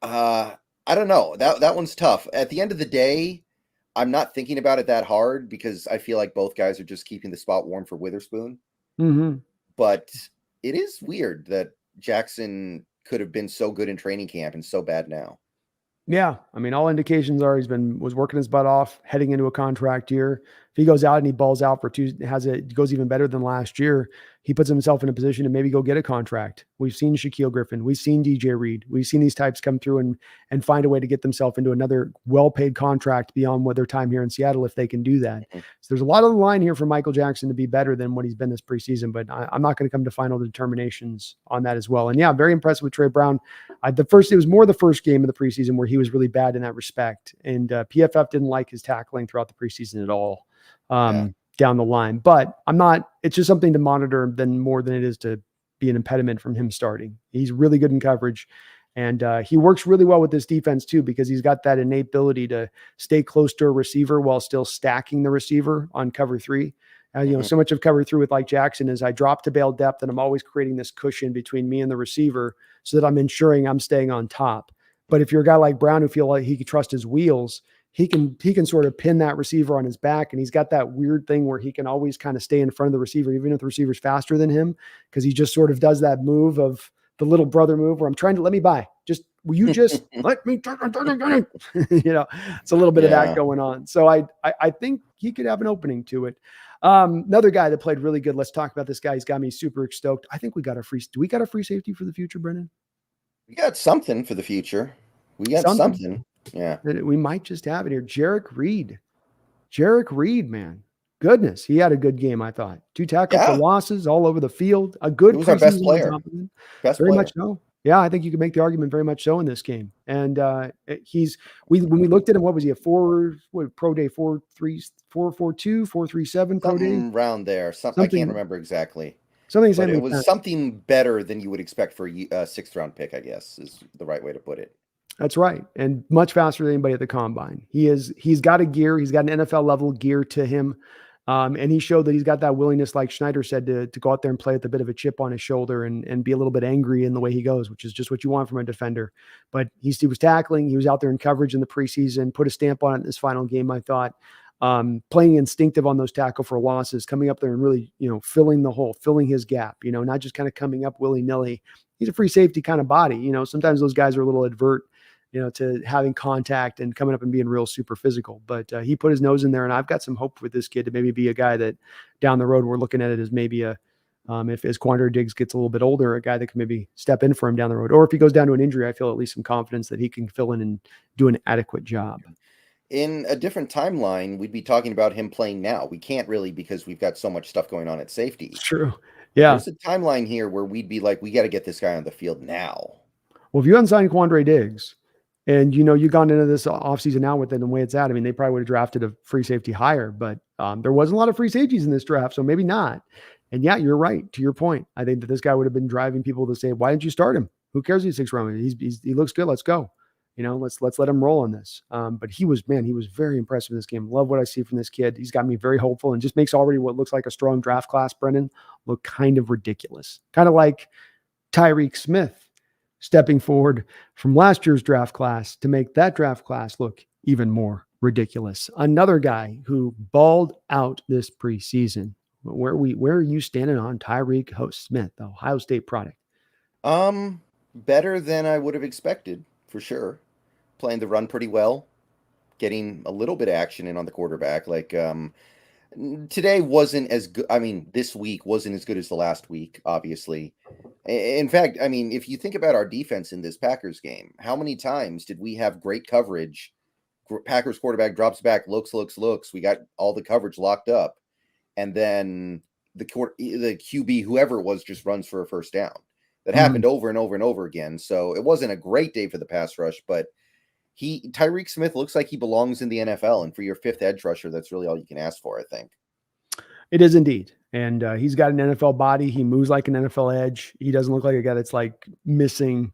I don't know. That one's tough. At the end of the day, I'm not thinking about it that hard because I feel like both guys are just keeping the spot warm for Witherspoon. But it is weird that Jackson could have been so good in training camp and so bad now. Yeah. I mean, all indications are was working his butt off heading into a contract year. if he goes out and he balls out for two, goes even better than last year, he puts himself in a position to maybe go get a contract. We've seen Shaquille Griffin. We've seen DJ Reed. We've seen these types come through and find a way to get themselves into another well-paid contract beyond what their time here in Seattle, if they can do that. So there's a lot on the line here for Michael Jackson to be better than what he's been this preseason, but I'm not going to come to final determinations on that as well. And yeah, very impressed with Trey Brown. It was more the first game of the preseason where he was really bad in that respect. And PFF didn't like his tackling throughout the preseason at all. Down the line, but it's just something to monitor more than it is to be an impediment from him starting. He's really good in coverage, and he works really well with this defense too, because he's got that innate ability to stay close to a receiver while still stacking the receiver on cover three. So much of cover three with like Jackson is I drop to bail depth and I'm always creating this cushion between me and the receiver so that I'm ensuring I'm staying on top. But if you're a guy like Brown who feel like he can trust his wheels, he can sort of pin that receiver on his back. And he's got that weird thing where he can always kind of stay in front of the receiver, even if the receiver's faster than him, because he just sort of does that move of the little brother move where I'm trying to let me by. Will you just let me, it's a little bit of that going on. So I think he could have an opening to it. Another guy that played really good. Let's talk about this guy. He's got me super stoked. I think do we got a free safety for the future, Brendan? We got something for the future. We got something. Yeah. We might just have it here. Jarek Reed, man. Goodness. He had a good game, I thought. 2 tackles for losses all over the field. A good He was our best player. Very much so. Yeah, I think you could make the argument very much so in this game. And when we looked at him, what was he, a pro day 4-3, 4-4-2, 4-3-7 pro day? Around there. Something I can't remember exactly. It was something better than you would expect for a 6th round pick, I guess, is the right way to put it. That's right. And much faster than anybody at the combine. He's got a gear. He's got an NFL level gear to him. And he showed that he's got that willingness, like Schneider said, to go out there and play with a bit of a chip on his shoulder and be a little bit angry in the way he goes, which is just what you want from a defender. But he was tackling. He was out there in coverage in the preseason, put a stamp on it in this final game, I thought. Playing instinctive on those tackle for losses, coming up there and really, filling the hole, filling his gap, not just kind of coming up willy-nilly. He's a free safety kind of body. Sometimes those guys are a little advert, to having contact and coming up and being real super physical. But he put his nose in there, and I've got some hope with this kid to maybe be a guy that down the road we're looking at it as maybe if as Quandre Diggs gets a little bit older, a guy that can maybe step in for him down the road. Or if he goes down to an injury, I feel at least some confidence that he can fill in and do an adequate job. In a different timeline, we'd be talking about him playing now. We can't really because we've got so much stuff going on at safety. It's true. Yeah. There's a timeline here where we'd be like, we got to get this guy on the field now. Well, if you hadn't signed Quandre Diggs, and, you've gone into this offseason now with it the way it's at. I mean, they probably would have drafted a free safety higher, but there wasn't a lot of free safeties in this draft, so maybe not. And yeah, you're right. To your point, I think that this guy would have been driving people to say, why didn't you start him? Who cares? He's 6th round. He looks good. Let's go. Let's let him roll on this. But he was very impressive in this game. Love what I see from this kid. He's got me very hopeful and just makes already what looks like a strong draft class, Brendan, look kind of ridiculous. Kind of like Tyreek Smith stepping forward from last year's draft class to make that draft class look even more ridiculous. Another guy who balled out this preseason. Where are you standing on Tyreek Smith, the Ohio State product? Better than I would have expected, for sure. Playing the run pretty well, getting a little bit of action in on the quarterback. Today wasn't as good. I mean, this week wasn't as good as the last week, obviously. In fact, I mean, if you think about our defense in this Packers game, how many times did we have great coverage? Packers quarterback drops back, looks. We got all the coverage locked up. And then the QB, whoever it was, just runs for a first down. That happened over and over and over again. So it wasn't a great day for the pass rush, but Tyreek Smith looks like he belongs in the NFL. And for your 5th edge rusher, that's really all you can ask for, I think. It is indeed. And he's got an NFL body. He moves like an NFL edge. He doesn't look like a guy that's like missing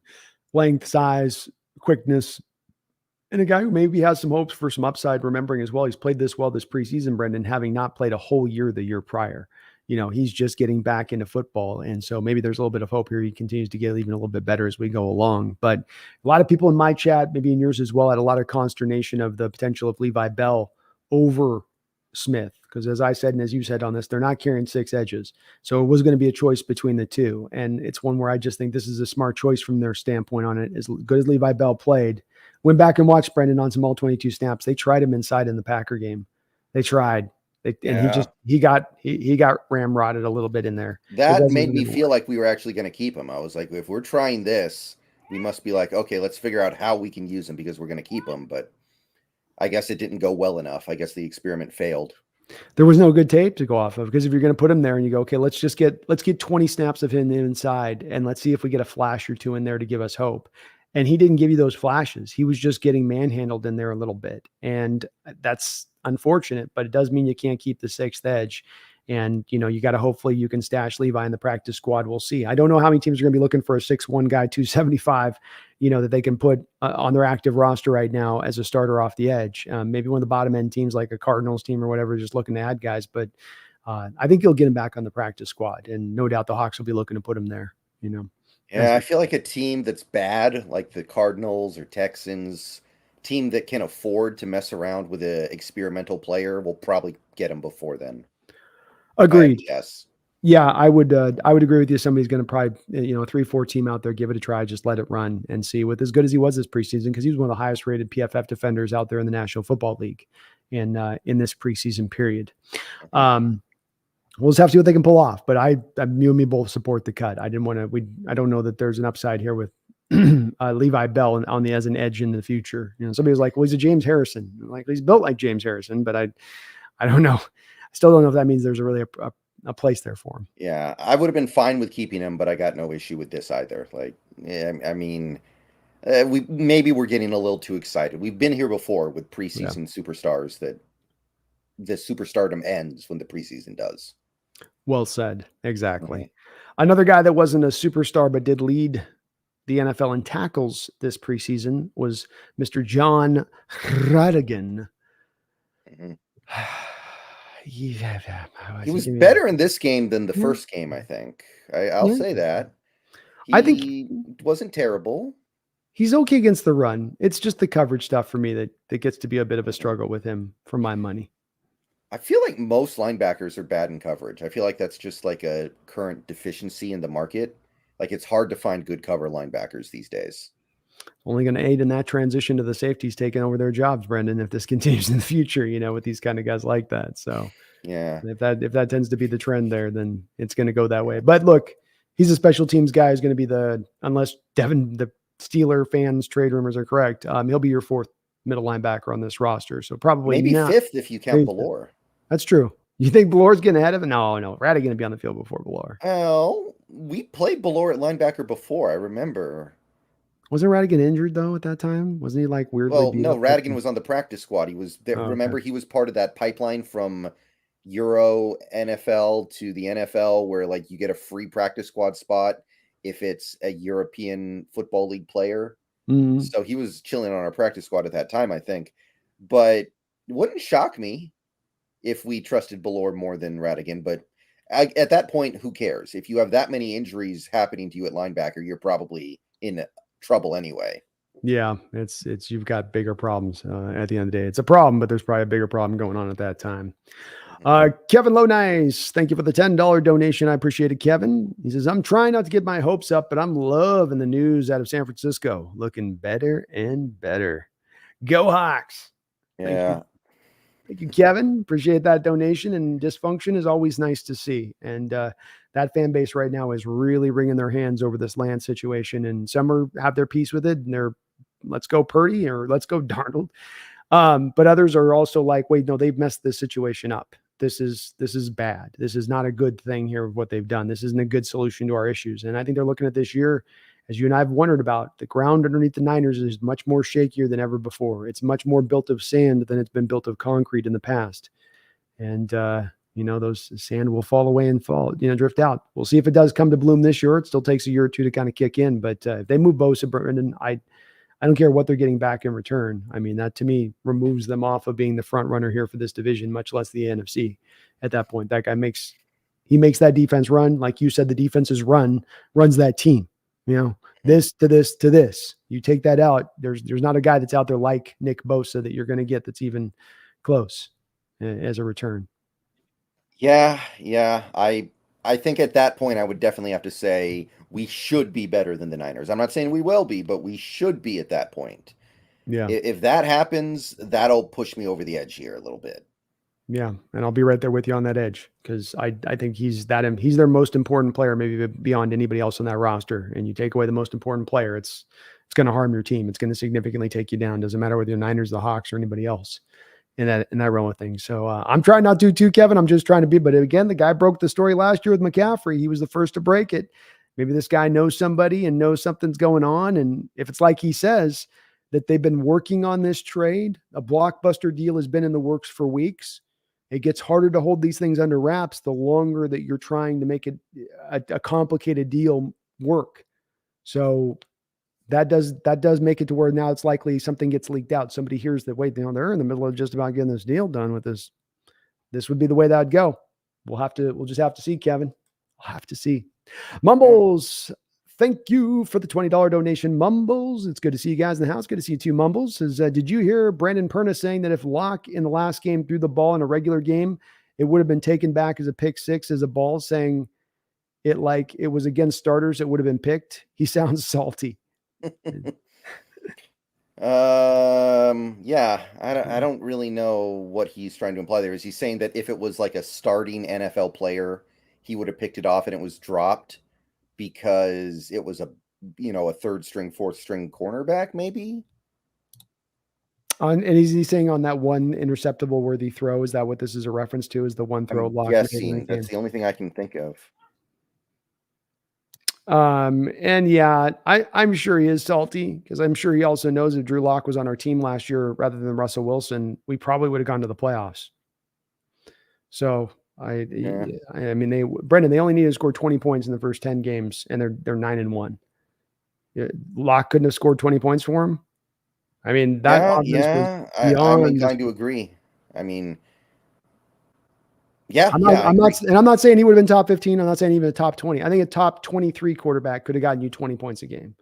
length, size, quickness. And a guy who maybe has some hopes for some upside, remembering as well, he's played this well this preseason, Brendan, having not played a whole year the year prior. He's just getting back into football. And so maybe there's a little bit of hope here. He continues to get even a little bit better as we go along. But a lot of people in my chat, maybe in yours as well, had a lot of consternation of the potential of Levi Bell over Smith. Because as I said, and as you said on this, they're not carrying 6 edges. So it was going to be a choice between the two. And it's one where I just think this is a smart choice from their standpoint on it. As good as Levi Bell played, went back and watched Brendan on some all 22 snaps. They tried him inside in the Packer game. They tried. And he Yeah. just he got ramrodded a little bit in there. It That wasn't made me gonna feel work. like we were actually going to keep him. I was like, if we're trying this, we must be like, okay, let's figure out how we can use him because we're going to keep him. But I guess it didn't go well enough. I guess the experiment failed. There was no good tape to go off of, because if you're going to put him there and you go, okay, let's get 20 snaps of him inside and let's see if we get a flash or two in there to give us hope. And he didn't give you those flashes. He was just getting manhandled in there a little bit. And that's unfortunate, but it does mean you can't keep the sixth edge. And, you got to hopefully you can stash Levi in the practice squad. We'll see. I don't know how many teams are going to be looking for a 6'1" guy, 275, that they can put on their active roster right now as a starter off the edge. Maybe one of the bottom end teams like a Cardinals team or whatever, just looking to add guys. But I think you'll get him back on the practice squad. And no doubt the Hawks will be looking to put him there, Yeah, I feel like a team that's bad, like the Cardinals or Texans, team that can afford to mess around with an experimental player will probably get him before then. If I had to Agreed. guess. Yeah, I would agree with you. Somebody's going to probably, a 3-4 team out there, give it a try, just let it run and see. With as good as he was this preseason, because he was one of the highest rated PFF defenders out there in the National Football League in this preseason period. Mhm. We'll just have to see what they can pull off. But you and me both support the cut. I don't know that there's an upside here with Levi Bell as an edge in the future. Somebody was like, well, he's a James Harrison. I'm like, he's built like James Harrison, but I don't know. I still don't know if that means there's really a place there for him. Yeah, I would have been fine with keeping him, but I got no issue with this either. Like, yeah, I mean, we're getting a little too excited. We've been here before with preseason superstars that the superstardom ends when the preseason does. Well said. Exactly. Mm-hmm. Another guy that wasn't a superstar but did lead the NFL in tackles this preseason was Mr. John Radigan. Mm-hmm. He was better in this game than the Yeah. first game, I think. I'll say that. I think He wasn't terrible. he's okay against the run. It's just the coverage stuff for me that gets to be a bit of a struggle with him for my money. I feel like most linebackers are bad in coverage. I feel like that's just like a current deficiency in the market. Like it's hard to find good cover linebackers these days. Only going to aid in that transition to the safeties taking over their jobs, Brendan, if this continues in the future, with these kind of guys like that. So yeah, if that tends to be the trend there, then it's going to go that way. But look, he's a special teams guy who's going to be unless the Steeler fans trade rumors are correct, he'll be your fourth middle linebacker on this roster. So probably maybe not fifth if you count Ballore. That's true. You think Ballore's getting ahead of it? No. Radigan going to be on the field before Ballore. Well, we played Ballore at linebacker before. I remember. Wasn't Radigan injured though at that time? Wasn't he like weirdly Well, beat no, up? Radigan was on the practice squad. He was there. Remember, Okay. he was part of that pipeline from Euro NFL to the NFL, where like you get a free practice squad spot if it's a European Football League player. Mm-hmm. So he was chilling on our practice squad at that time, I think. But it wouldn't shock me if we trusted Ballore more than Radigan. But at that point, who cares? If you have that many injuries happening to you at linebacker, you're probably in trouble anyway. Yeah, it's you've got bigger problems at the end of the day. It's a problem, but there's probably a bigger problem going on at that time. Kevin Low Nice, thank you for the $10 donation. I appreciate it, Kevin. He says, I'm trying not to get my hopes up, but I'm loving the news out of San Francisco. Looking better and better. Go Hawks. Yeah. Thank you, Kevin. Appreciate that donation. And dysfunction is always nice to see. And that fan base right now is really wringing their hands over this land situation. And some have their piece with it, and they're, let's go Purdy or let's go Darnold. But others are also like, wait, no, they've messed this situation up. This is bad. This is not a good thing here of what they've done. This isn't a good solution to our issues. And I think they're looking at this year, as you and I have wondered about, the ground underneath the Niners is much more shakier than ever before. It's much more built of sand than it's been built of concrete in the past. And, those sand will fall away and drift out. We'll see if it does come to bloom this year. It still takes a year or two to kind of kick in. But if they move Bosa, Brendan, I don't care what they're getting back in return. I mean, that to me removes them off of being the front runner here for this division, much less the NFC at that point. That guy makes that defense run. Like you said, the defense's runs that team. This to this to this. You take that out, there's not a guy that's out there like Nick Bosa that you're going to get that's even close as a return. Yeah. I think at that point I would definitely have to say we should be better than the Niners. I'm not saying we will be, but we should be at that point. Yeah. If that happens, that'll push me over the edge here a little bit. Yeah, and I'll be right there with you on that edge because I think he's their most important player, maybe beyond anybody else on that roster. And you take away the most important player, it's going to harm your team. It's going to significantly take you down. Doesn't matter whether you're Niners, the Hawks, or anybody else in that realm of things. So I'm trying not to too, Kevin. I'm just trying to be. But again, the guy broke the story last year with McCaffrey. He was the first to break it. Maybe this guy knows somebody and knows something's going on. And if it's like he says that they've been working on this trade, a blockbuster deal has been in the works for weeks. It gets harder to hold these things under wraps the longer that you're trying to make it a complicated deal work. So that does make it to where now it's likely something gets leaked out. Somebody hears that, wait, they're in the middle of just about getting this deal done with this. This would be the way that would go. We'll just have to see, Kevin. We'll have to see. Mumbles, thank you for the $20 donation, Mumbles. It's good to see you guys in the house. Good to see you too, Mumbles. Says, did you hear Brandon Perna saying that if Locke in the last game threw the ball in a regular game, it would have been taken back as a pick six as a ball, saying it like it was against starters, it would have been picked? He sounds salty. Yeah, I don't really know what he's trying to imply there. Is he saying that if it was like a starting NFL player, he would have picked it off and it was dropped because it was a third string, fourth string cornerback, maybe? And is he saying on that one interceptable worthy throw? Is that what this is a reference to? Is the one throw Locke made in that game? That's the only thing I can think of. And yeah, I'm sure he is salty because I'm sure he also knows if Drew Lock was on our team last year rather than Russell Wilson, we probably would have gone to the playoffs. So I mean, Brendan, they only need to score 20 points in the first 10 games, and they're 9-1. Lock couldn't have scored 20 points for him. I mean, that I'm inclined to agree. I mean, I'm not saying he would have been top 15. I'm not saying even a top 20. I think a top 23 quarterback could have gotten you 20 points a game.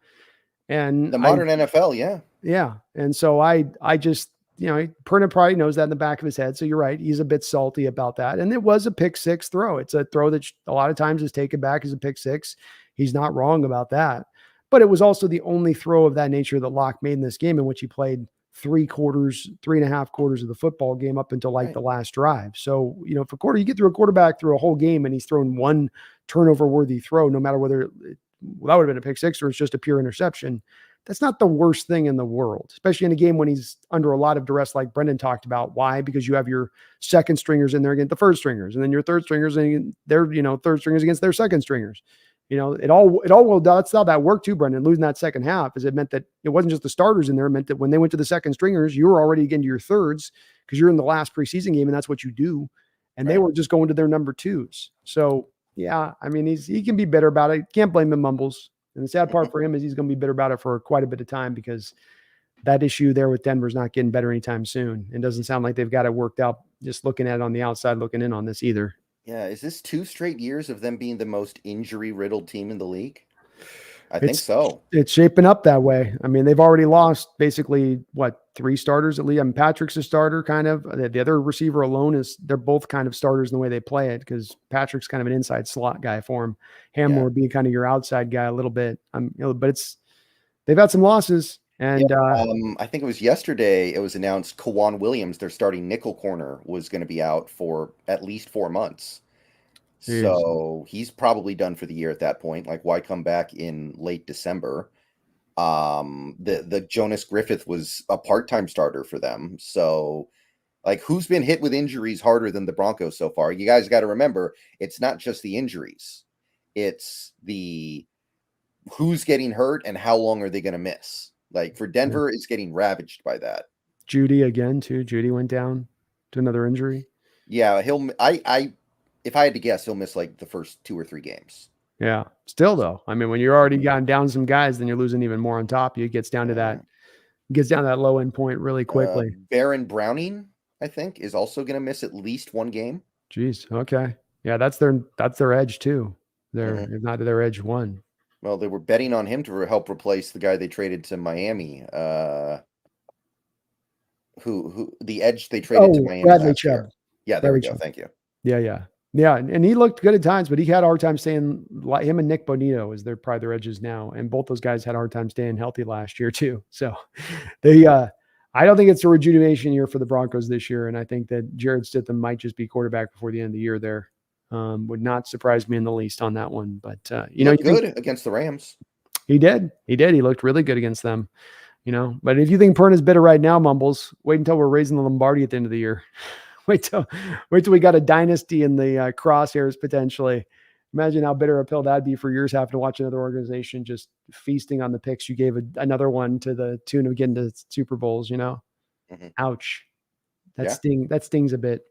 And the modern NFL, yeah. Yeah. And so I just, Perna probably knows that in the back of his head. So you're right. He's a bit salty about that. And it was a pick six throw. It's a throw that a lot of times is taken back as a pick six. He's not wrong about that. But it was also the only throw of that nature that Locke made in this game, in which he played 3.5 quarters of the football game up until the last drive. So, if you get through a quarterback through a whole game and he's thrown one turnover worthy that would have been a pick six or it's just a pure interception. That's not the worst thing in the world, especially in a game when he's under a lot of duress, like Brendan talked about. Why? Because you have your second stringers in there against the first stringers, and then your third stringers, and they're, third stringers against their second stringers. That's how that worked too, Brendan. Losing that second half is it meant that it wasn't just the starters in there. It meant that when they went to the second stringers, you were already getting to your thirds because you're in the last preseason game and that's what you do. And they were just going to their number twos. So yeah, I mean, he can be bitter about it. Can't blame him, Mumbles. And the sad part for him is he's going to be bitter about it for quite a bit of time because that issue there with Denver's not getting better anytime soon. It doesn't sound like they've got it worked out just looking at it on the outside, looking in on this either. Yeah, is this 2 straight years of them being the most injury-riddled team in the league? I think so. It's shaping up that way. I mean, they've already lost basically, 3 starters at least? I mean, Patrick's a starter, kind of. The other receiver alone they're both kind of starters in the way they play it because Patrick's kind of an inside slot guy for him. Hamler being kind of your outside guy a little bit. But they've had some losses. And I think it was yesterday it was announced Kawan Williams, their starting nickel corner, was going to be out for at least 4 months. Jeez. So he's probably done for the year at that point. Like, why come back in late December? The Jonas Griffith was a part-time starter for them. So, who's been hit with injuries harder than the Broncos so far? You guys got to remember, it's not just the injuries. It's the who's getting hurt and how long are they going to miss. For Denver, it's getting ravaged by that. Judy again, too. Judy went down to another injury. Yeah, if I had to guess, he'll miss the first 2 or 3 games. Yeah. Still, though, I mean, when you're already gotten down some guys, then you're losing even more on top. It gets down to that low end point really quickly. Baron Browning, I think, is also going to miss at least 1 game. Jeez. Okay. Yeah, that's their edge too. If not their edge one. Well, they were betting on him to help replace the guy they traded to Miami. Who the edge they traded to Miami Bradley last year. Yeah, there we go. Thank you. Yeah, and he looked good at times, but he had a hard time staying. Him and Nick Bonito is probably their edges now, and both those guys had a hard time staying healthy last year too. So they, I don't think it's a rejuvenation year for the Broncos this year, and I think that Jared Stidham might just be quarterback before the end of the year there. Would not surprise me in the least on that one. But, He looked good against the Rams. He did. He looked really good against them, But if you think Pern is bitter right now, Mumbles, wait until we're raising the Lombardi at the end of the year. wait till we got a dynasty in the crosshairs potentially. Imagine how bitter a pill that'd be for years having to watch another organization just feasting on the picks. You gave another one to the tune of getting to Super Bowls, Mm-hmm. Ouch. That Yeah. that stings a bit.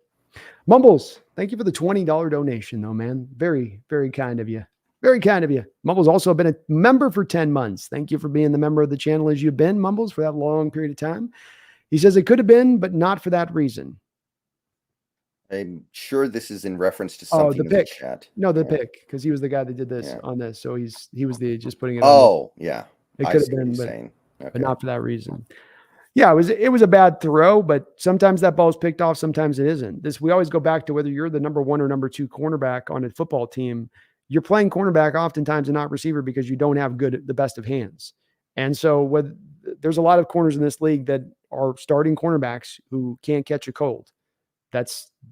Mumbles, thank you for the $20 donation though, man. Very, very kind of you. Very kind of you. Mumbles also been a member for 10 months. Thank you for being the member of the channel as you've been, Mumbles, for that long period of time. He says it could have been, but not for that reason. I'm sure this is in reference to something the pick. In the chat. No, the pick, because he was the guy that did this on this. So he was just putting it on. Oh, yeah. It could have been, but not for that reason. Yeah, it was a bad throw, but sometimes that ball's picked off, sometimes it isn't. We always go back to whether you're the number 1 or number 2 cornerback on a football team. You're playing cornerback oftentimes and not receiver because you don't have the best of hands. And so there's a lot of corners in this league that are starting cornerbacks who can't catch a cold.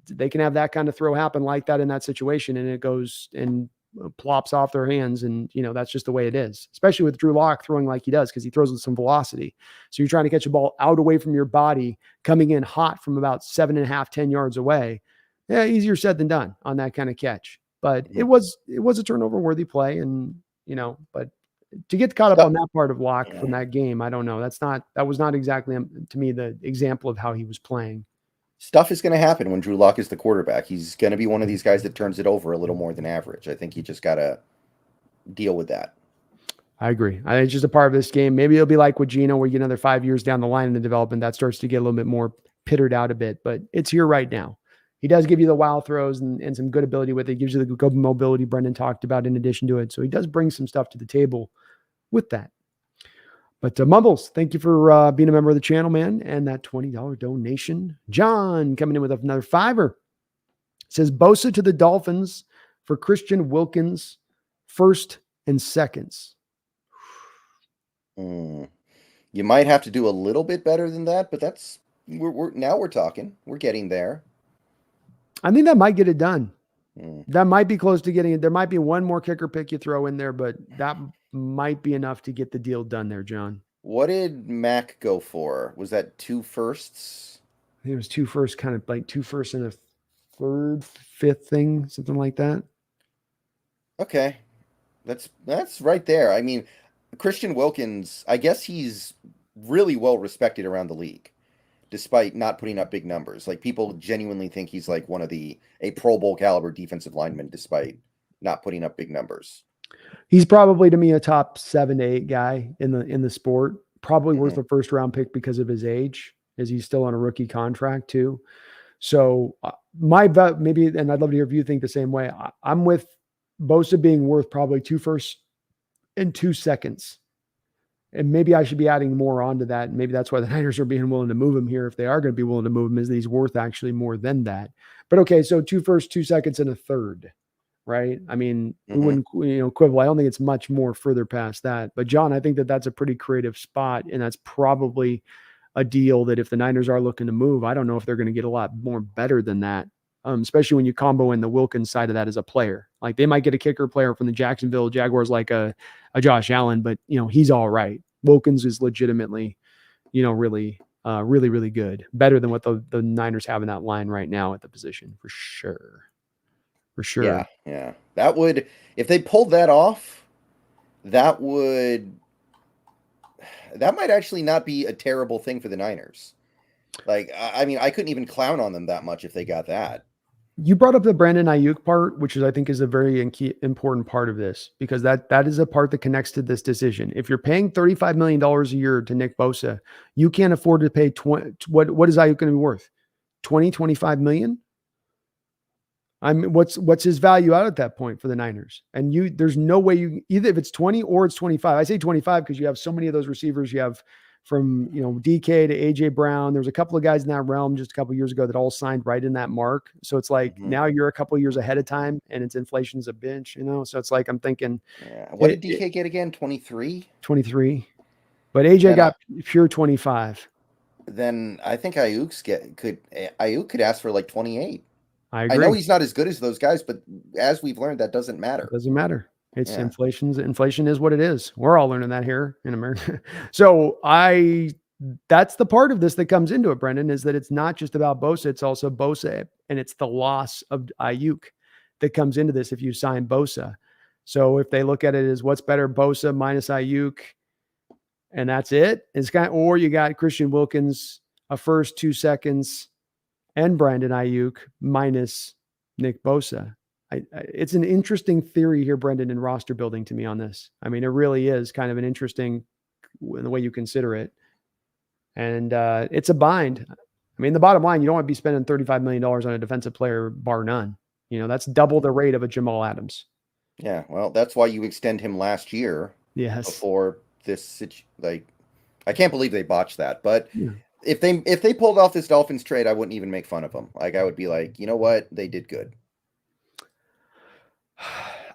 They can have that kind of throw happen like that in that situation, and it goes and plops off their hands, and that's just the way it is, especially with Drew Lock throwing like he does, because he throws with some velocity. So you're trying to catch a ball out away from your body, coming in hot from about 7.5, 10 yards away. Yeah, easier said than done on that kind of catch. But it was a turnover worthy play, and but to get caught up on that part of Lock from that game, I don't know. That was not exactly to me the example of how he was playing. Stuff is going to happen when Drew Lock is the quarterback. He's going to be one of these guys that turns it over a little more than average. I think you just got to deal with that. I agree. I think it's just a part of this game. Maybe it'll be like with Gino, where you get another 5 years down the line in the development, that starts to get a little bit more pittered out a bit, but it's here right now. He does give you the wow throws and some good ability with it. He gives you the good mobility Brendan talked about in addition to it. So he does bring some stuff to the table with that. But Mumbles, thank you for being a member of the channel, man, and that $20 donation. John coming in with another $5. Says Bosa to the Dolphins for Christian Wilkins, first and seconds. You might have to do a little bit better than that, but we're talking. We're getting there. I think that might get it done. That might be close to getting it. There might be one more kicker pick you throw in there, but that might be enough to get the deal done there, John. What did Mac go for? Was that 2 firsts? I think it was 2 firsts, kind of like 2 firsts and a third, fifth thing, something like that. Okay. That's right there. I mean, Christian Wilkins, I guess he's really well respected around the league, despite not putting up big numbers. Like, people genuinely think he's like a Pro Bowl caliber defensive lineman, despite not putting up big numbers. He's probably, to me, a top 7 to 8 guy in the sport. Probably worth a first round pick because of his age, as he's still on a rookie contract too. So my bet, maybe, and I'd love to hear if you think the same way. I'm with Bosa being worth probably 2 firsts and 2 seconds. And maybe I should be adding more onto that. Maybe that's why the Niners are being willing to move him here. If they are going to be willing to move him, is that he's worth actually more than that. But okay, so 2 firsts, 2 seconds, and a third, right? I mean, we wouldn't, quibble. I don't think it's much more further past that. But John, I think that that's a pretty creative spot, and that's probably a deal that if the Niners are looking to move, I don't know if they're going to get a lot more better than that. Especially when you combo in the Wilkins side of that as a player. Like, they might get a kicker player from the Jacksonville Jaguars, like a Josh Allen, but he's all right. Wilkins is legitimately, really, really good. Better than what the Niners have in that line right now at the position, for sure. For sure. Yeah. That would, if they pulled that off, that might actually not be a terrible thing for the Niners. Like, I mean, I couldn't even clown on them that much if they got that. You brought up the Brandon Ayuk part, which I think is a very important part of this, because that is a part that connects to this decision. If you're paying $35 million a year to Nick Bosa, you can't afford to pay what is Ayuk going to be worth? 20, 25 million? I mean, what's his value out at that point for the Niners? And there's no way either if it's 20 or it's 25. I say 25 because you have so many of those receivers. You have from DK to AJ Brown. There's a couple of guys in that realm just a couple of years ago that all signed right in that mark. So it's like now you're a couple of years ahead of time, and it's inflation's a bitch, So it's like I'm thinking, what did DK get again? 23. 23, but AJ got pure 25. then I think Ayuk could ask for like 28. I I know agree. he's not as good as those guys, but as we've learned, that doesn't It matter. doesn't matter. It's Yeah. inflation is what it is. We're all learning that here in America. So that's the part of this that comes into it, Brendan, is that it's not just about Bosa, it's also Bosa, and it's the loss of Ayuk that comes into this if you sign Bosa. So if they look at it as what's better, Bosa minus Ayuk, and that's it, or you got Christian Wilkins, a first, 2 seconds, and Brandon Ayuk minus Nick Bosa. It's an interesting theory here, Brendan, in roster building to me on this. I mean, it really is kind of an interesting in the way you consider it. And it's a bind. I mean, the bottom line, you don't want to be spending $35 million on a defensive player, bar none. That's double the rate of a Jamal Adams. Yeah. Well, that's why you extend him last year Yes. before this. Like, I can't believe they botched that. But Yeah. if they pulled off this Dolphins trade, I wouldn't even make fun of them. Like, I would be like, you know what? They did good.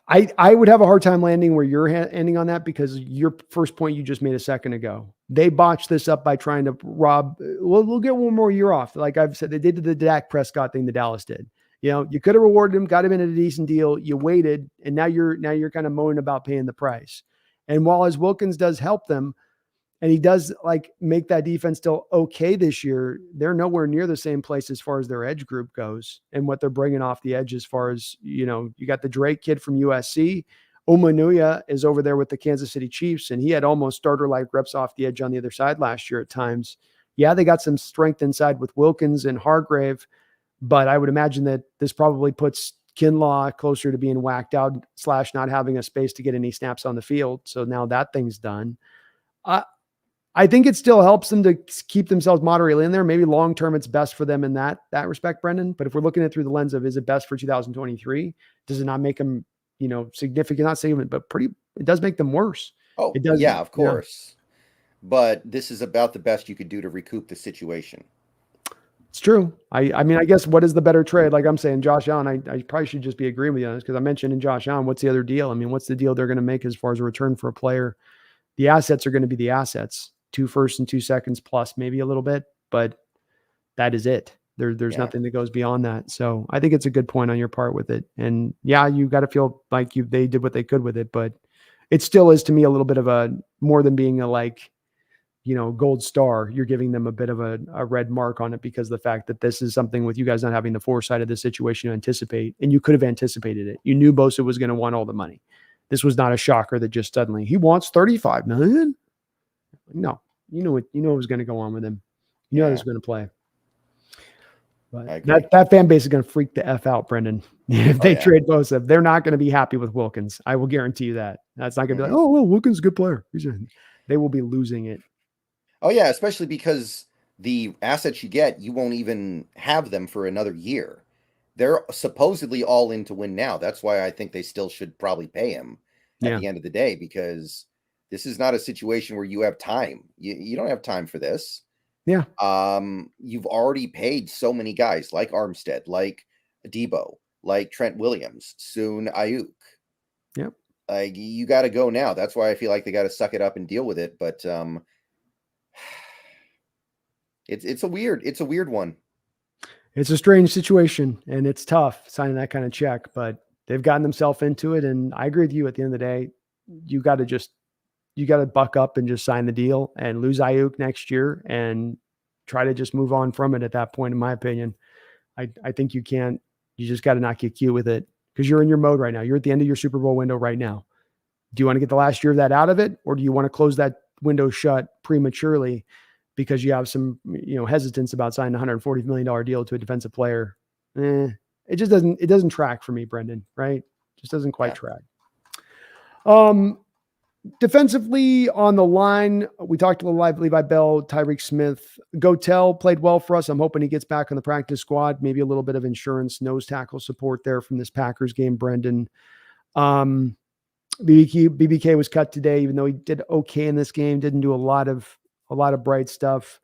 I would have a hard time landing where you're ending on that because your first point you just made a second ago. They botched this up by trying to rob. We'll get one more year off. Like I've said, they did the Dak Prescott thing that Dallas did. You could have rewarded him, got him in at a decent deal. You waited, and now you're kind of moaning about paying the price. And while as Wilkins does help them, and he does like make that defense still okay this year, they're nowhere near the same place as far as their edge group goes and what they're bringing off the edge as far as, you got the Drake kid from USC. Omanuya is over there with the Kansas City Chiefs, and he had almost starter-like reps off the edge on the other side last year at times. Yeah, they got some strength inside with Wilkins and Hargrave, but I would imagine that this probably puts Kinlaw closer to being whacked out / not having a space to get any snaps on the field. So now that thing's done. I think it still helps them to keep themselves moderately in there. Maybe long term, it's best for them in that respect, Brendan. But if we're looking at it through the lens of is it best for 2023, does it not make them, significant? Not saying, but pretty. It does make them worse. Oh, It does. yeah, of Yeah, course. But this is about the best you could do to recoup the situation. it's true. I mean, I guess what is the better trade? Like I'm saying, Josh Allen. I probably should just be agreeing with you on this because I mentioned in Josh Allen. What's the other deal? I mean, what's the deal they're going to make as far as a return for a player? The assets are going to be the assets. 2 firsts and 2 seconds plus maybe a little bit, but that is it. There's nothing that goes beyond that. So I think it's a good point on your part with it. And yeah, you got to feel like they did what they could with it, but it still is to me a little bit of a more than being a gold star. You're giving them a bit of a red mark on it because of the fact that this is something with you guys not having the foresight of the situation to anticipate, and you could have anticipated it. You knew Bosa was going to want all the money. This was not a shocker that just suddenly he wants 35 million. No, you knew what was going to go on with him. You knew how this was going to play. But that fan base is going to freak the F out, Brendan. If they trade Bosa, they're not going to be happy with Wilkins. I will guarantee you that. That's not going to be like, oh, well, Wilkins is a good player. They will be losing it. Oh, yeah, especially because the assets you get, you won't even have them for another year. They're supposedly all in to win now. That's why I think they still should probably pay him at the end of the day, because this is not a situation where you have time. You don't have time for this. Yeah. You've already paid so many guys like Armstead, like Debo, like Trent Williams, soon Ayuk. Yep. Like you got to go now. That's why I feel like they got to suck it up and deal with it. But it's a weird one. It's a strange situation, and it's tough signing that kind of check, but they've gotten themselves into it. And I agree with you. At the end of the day, you got to buck up and just sign the deal and lose Ayuk next year and try to just move on from it at that point, in my opinion. I think you can't. You just got to not get cute with it because you're in your mode right now. You're at the end of your Super Bowl window right now. Do you want to get the last year of that out of it, or do you want to close that window shut prematurely because you have some hesitance about signing a $140 million deal to a defensive player? It just doesn't track for me, Brendan, right? Just doesn't quite track. Defensively on the line, we talked a little about Levi Bell, Tyreek Smith. Gotel played well for us. I'm hoping he gets back on the practice squad. Maybe a little bit of insurance, nose tackle support there from this Packers game, Brendan. BBK was cut today, even though he did okay in this game. Didn't do a lot of bright stuff.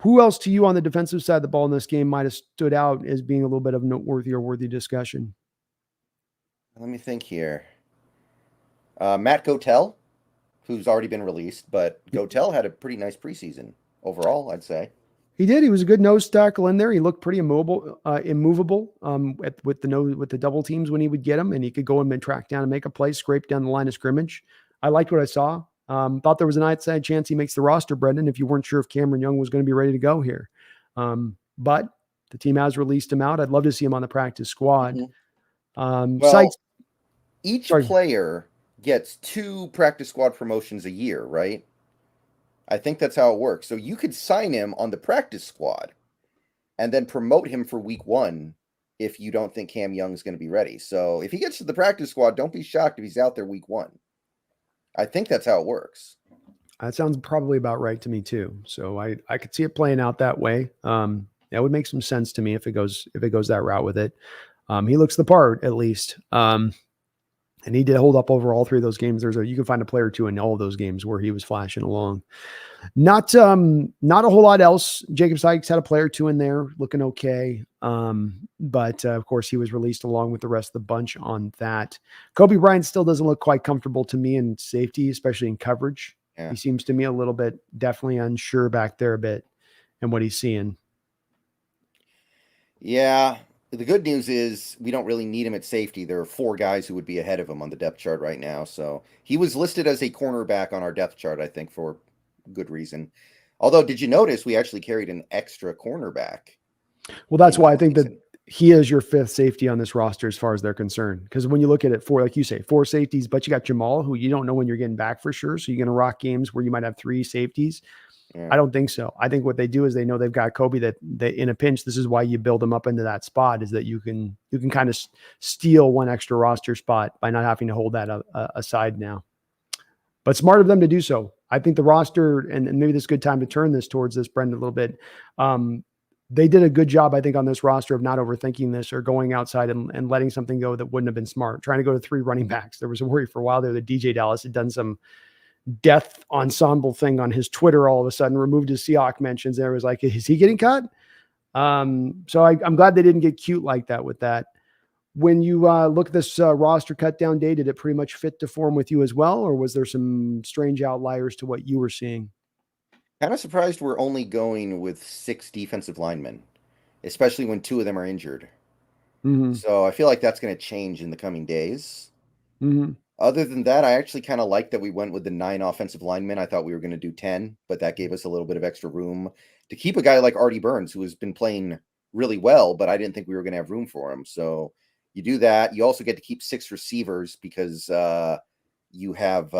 Who else to you on the defensive side of the ball in this game might have stood out as being a little bit of noteworthy or worthy discussion? Let me think here. Matt Gotel, who's already been released, but Gotel had a pretty nice preseason. overall, I'd say. He did. He was a good nose tackle in there. He looked pretty immovable with the double teams when he would get him, and he could go in and track down and make a play, scrape down the line of scrimmage. I liked what I saw. Thought there was an outside chance he makes the roster, Brendan, if you weren't sure if Cameron Young was going to be ready to go here. But the team has released him out. I'd love to see him on the practice squad. Well, each player gets 2 practice squad promotions a year, right? I think that's how it works. So you could sign him on the practice squad and then promote him for week 1 if you don't think Cam Young is going to be ready. So if he gets to the practice squad, don't be shocked if he's out there week 1. I think that's how it works. That sounds probably about right to me too. So I could see it playing out that way. That would make some sense to me if it goes that route with it. He looks the part at least. And he did hold up over all 3 of those games. You can find a player or 2 in all of those games where he was flashing along. Not a whole lot else. Jacob Sykes had a player or 2 in there looking okay. But of course he was released along with the rest of the bunch on that. Kobe Bryant still doesn't look quite comfortable to me in safety, especially in coverage. Yeah. He seems to me a little bit, definitely unsure back there a bit and what he's seeing. Yeah. The good news is we don't really need him at safety. There are 4 guys who would be ahead of him on the depth chart right now. So he was listed as a cornerback on our depth chart, I think, for good reason. Although, did you notice we actually carried an extra cornerback? Well, that's why I think that he is your 5th safety on this roster as far as they're concerned. Because when you look at it, like you say, 4 safeties, but you got Jamal, who you don't know when you're getting back for sure. So you're going to rock games where you might have 3 safeties. Yeah. I don't think so. I think what they do is they know they've got Kobe, that they, in a pinch, this is why you build them up into that spot, is that you can kind of steal 1 extra roster spot by not having to hold that aside now. But smart of them to do so. I think the roster, and maybe this is a good time to turn this towards this, Brendan, a little bit. They did a good job, I think, on this roster of not overthinking this or going outside and letting something go that wouldn't have been smart. Trying to go to 3 running backs. There was a worry for a while there that DJ Dallas had done some death ensemble thing on his Twitter all of a sudden, removed his Seahawks mentions. There was like, is he getting cut? So I'm glad they didn't get cute like that with that. When you look at this roster cut down day, did it pretty much fit to form with you as well? Or was there some strange outliers to what you were seeing? Kind of surprised we're only going with 6 defensive linemen, especially when 2 of them are injured. Mm-hmm. So I feel like that's going to change in the coming days. Mm-hmm. Other than that, I actually kind of like that we went with the 9 offensive linemen. I thought we were going to do 10, but that gave us a little bit of extra room to keep a guy like Artie Burns, who has been playing really well, but I didn't think we were going to have room for him. So you do that. You also get to keep 6 receivers because you have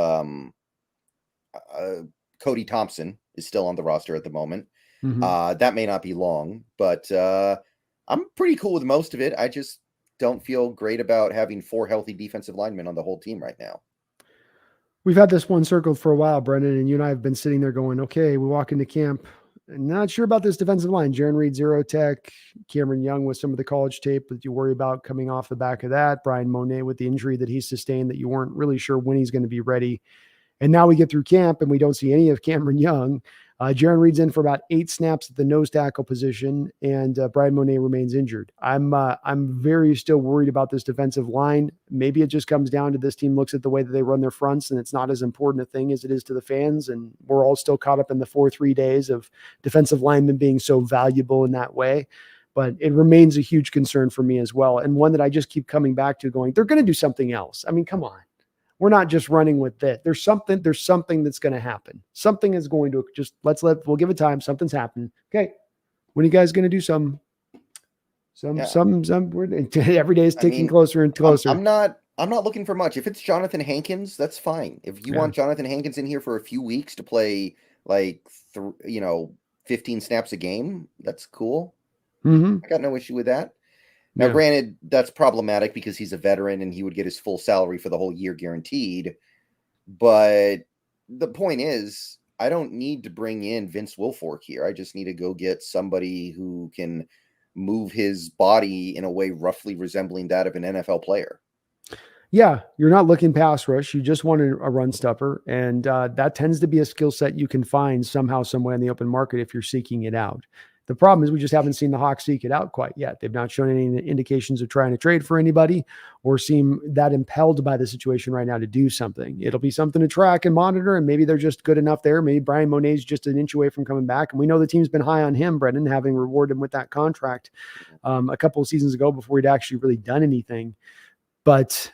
Cody Thompson is still on the roster at the moment. Mm-hmm. That may not be long, but I'm pretty cool with most of it. I just don't feel great about having 4 healthy defensive linemen on the whole team right now. We've had this one circled for a while, Brendan, and you and I have been sitting there going, okay, we walk into camp. Not sure about this defensive line. Jaron Reed, 0 tech. Cameron Young with some of the college tape that you worry about coming off the back of that. Brian Monet with the injury that he sustained that you weren't really sure when he's going to be ready. And now we get through camp and we don't see any of Cameron Young. Jaron Reed's in for about 8 snaps at the nose tackle position, and Brian Monet remains injured. I'm very still worried about this defensive line. Maybe it just comes down to this team looks at the way that they run their fronts, and it's not as important a thing as it is to the fans. And we're all still caught up in the 4-3 days of defensive linemen being so valuable in that way. But it remains a huge concern for me as well, and one that I just keep coming back to going, they're going to do something else. I mean, come on. We're not just running with it. There's something that's going to happen. Something is going to just we'll give it time. Something's happening. Okay. When are you guys going to do some every day is ticking closer and closer. I'm not looking for much. If it's Jonathan Hankins, that's fine. If you want Jonathan Hankins in here for a few weeks to play 15 snaps a game, that's cool. Mm-hmm. I got no issue with that. Now, granted, that's problematic because he's a veteran and he would get his full salary for the whole year guaranteed. But the point is, I don't need to bring in Vince Wilfork here. I just need to go get somebody who can move his body in a way roughly resembling that of an NFL player. Yeah, you're not looking pass rush. You just want a run stuffer. And that tends to be a skill set you can find somehow, some way in the open market if you're seeking it out. The problem is we just haven't seen the Hawks seek it out quite yet. They've not shown any indications of trying to trade for anybody or seem that impelled by the situation right now to do something. It'll be something to track and monitor, and maybe they're just good enough there. Maybe Brian Monet's just an inch away from coming back. And we know the team's been high on him, Brendan, having rewarded him with that contract a couple of seasons ago before he'd actually really done anything. But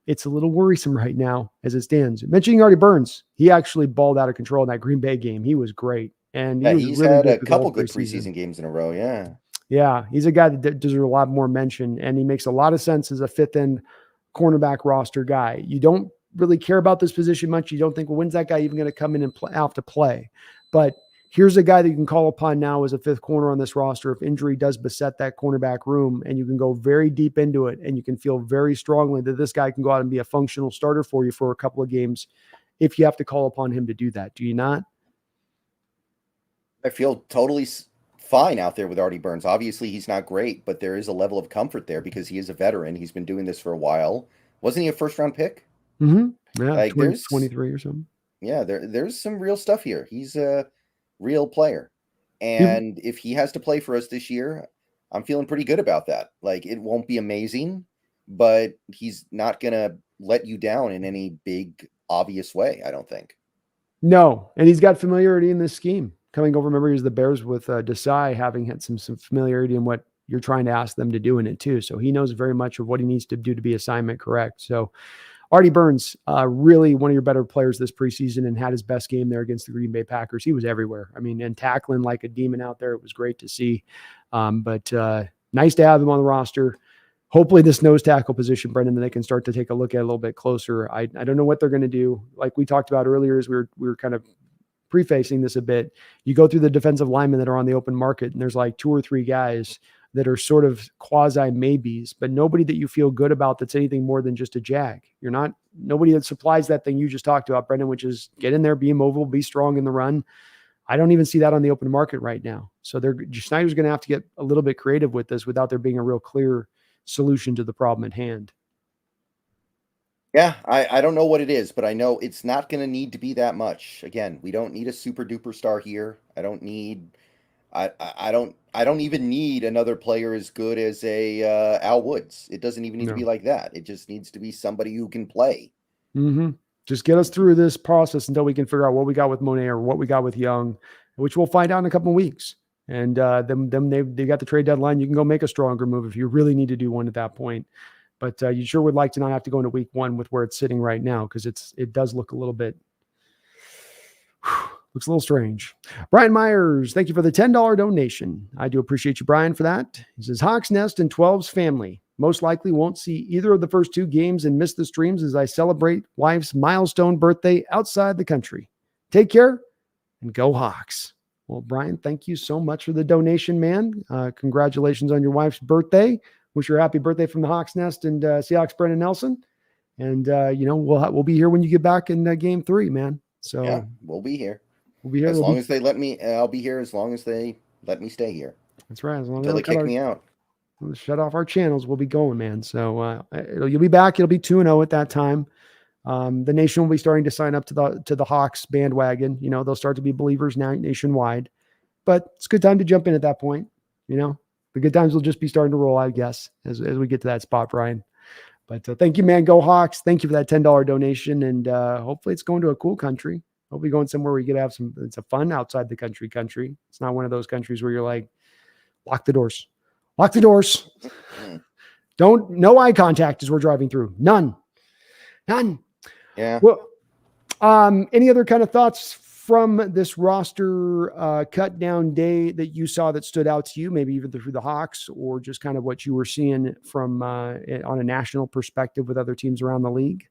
it's a little worrisome right now as it stands. Mentioning Artie Burns, he actually balled out of control in that Green Bay game. He was great. And he's really had good a couple good preseason games in a row. Yeah. Yeah. He's a guy that deserves a lot more mention, and he makes a lot of sense as a fifth end cornerback roster guy. You don't really care about this position much. You don't think, well, when's that guy even going to come in and have to play? But here's a guy that you can call upon now as a fifth corner on this roster if injury does beset that cornerback room, and you can go very deep into it, and you can feel very strongly that this guy can go out and be a functional starter for you for a couple of games if you have to call upon him to do that. Do you not? I feel totally fine out there with Artie Burns. Obviously, he's not great, but there is a level of comfort there because he is a veteran. He's been doing this for a while. Wasn't he a first-round pick? Mm-hmm. Yeah, like 23 or something. Yeah, there's some real stuff here. He's a real player. And if he has to play for us this year, I'm feeling pretty good about that. Like, it won't be amazing, but he's not going to let you down in any big, obvious way, I don't think. No, and he's got familiarity in this scheme. Coming over, remember, he was the Bears with Desai, having had some familiarity in what you're trying to ask them to do in it too. So he knows very much of what he needs to do to be assignment correct. So Artie Burns, really one of your better players this preseason, and had his best game there against the Green Bay Packers. He was everywhere. I mean, and tackling like a demon out there. It was great to see. But nice to have him on the roster. Hopefully this nose tackle position, Brendan, that they can start to take a look at a little bit closer. I don't know what they're going to do. Like we talked about earlier, as we were kind of prefacing this a bit, you go through the defensive linemen that are on the open market, and there's like 2 or 3 guys that are sort of quasi maybes, but nobody that you feel good about that's anything more than just a jag. Nobody that supplies that thing you just talked about, Brendan, which is get in there, be mobile, be strong in the run. I don't even see that on the open market right now. So Snyder's going to have to get a little bit creative with this without there being a real clear solution to the problem at hand. Yeah, I don't know what it is, but I know it's not going to need to be that much. Again, we don't need a super duper star here. I don't even need another player as good as a Al Woods. It doesn't even need to be like that. It just needs to be somebody who can play. Mm-hmm. Just get us through this process until we can figure out what we got with Monet or what we got with Young, which we'll find out in a couple of weeks. And they got the trade deadline. You can go make a stronger move if you really need to do one at that point. But you sure would like to not have to go into week 1 with where it's sitting right now, because it does look a little bit looks a little strange. Brian Myers, thank you for the $10 donation. I do appreciate you, Brian, for that. He says, Hawks Nest and 12's family most likely won't see either of the first 2 games and miss the streams as I celebrate wife's milestone birthday outside the country. Take care and go Hawks. Well, Brian, thank you so much for the donation, man. Congratulations on your wife's birthday. Wish her a happy birthday from the Hawks Nest and Seahawks Brendan Nelson. And, we'll be here when you get back in game 3, man. So yeah, we'll be here. We'll be here as long as they let me. I'll be here as long as they let me stay here. That's right. As long until they kick me out. We'll shut off our channels. We'll be going, man. So you'll be back. It'll be 2-0 at that time. The nation will be starting to sign up to the Hawks bandwagon. They'll start to be believers now nationwide. But it's a good time to jump in at that point. The good times will just be starting to roll, I guess, as we get to that spot, Brian. But thank you, man. Go Hawks. Thank you for that $10 donation. And hopefully it's going to a cool country. Hopefully going somewhere where you get to have it's a fun outside the country. It's not one of those countries where you're like, lock the doors. Lock the doors. No eye contact as we're driving through. None. Yeah. Well, any other kind of thoughts from this roster cut down day that you saw that stood out to you, maybe even through the Hawks, or just kind of what you were seeing from on a national perspective with other teams around the league?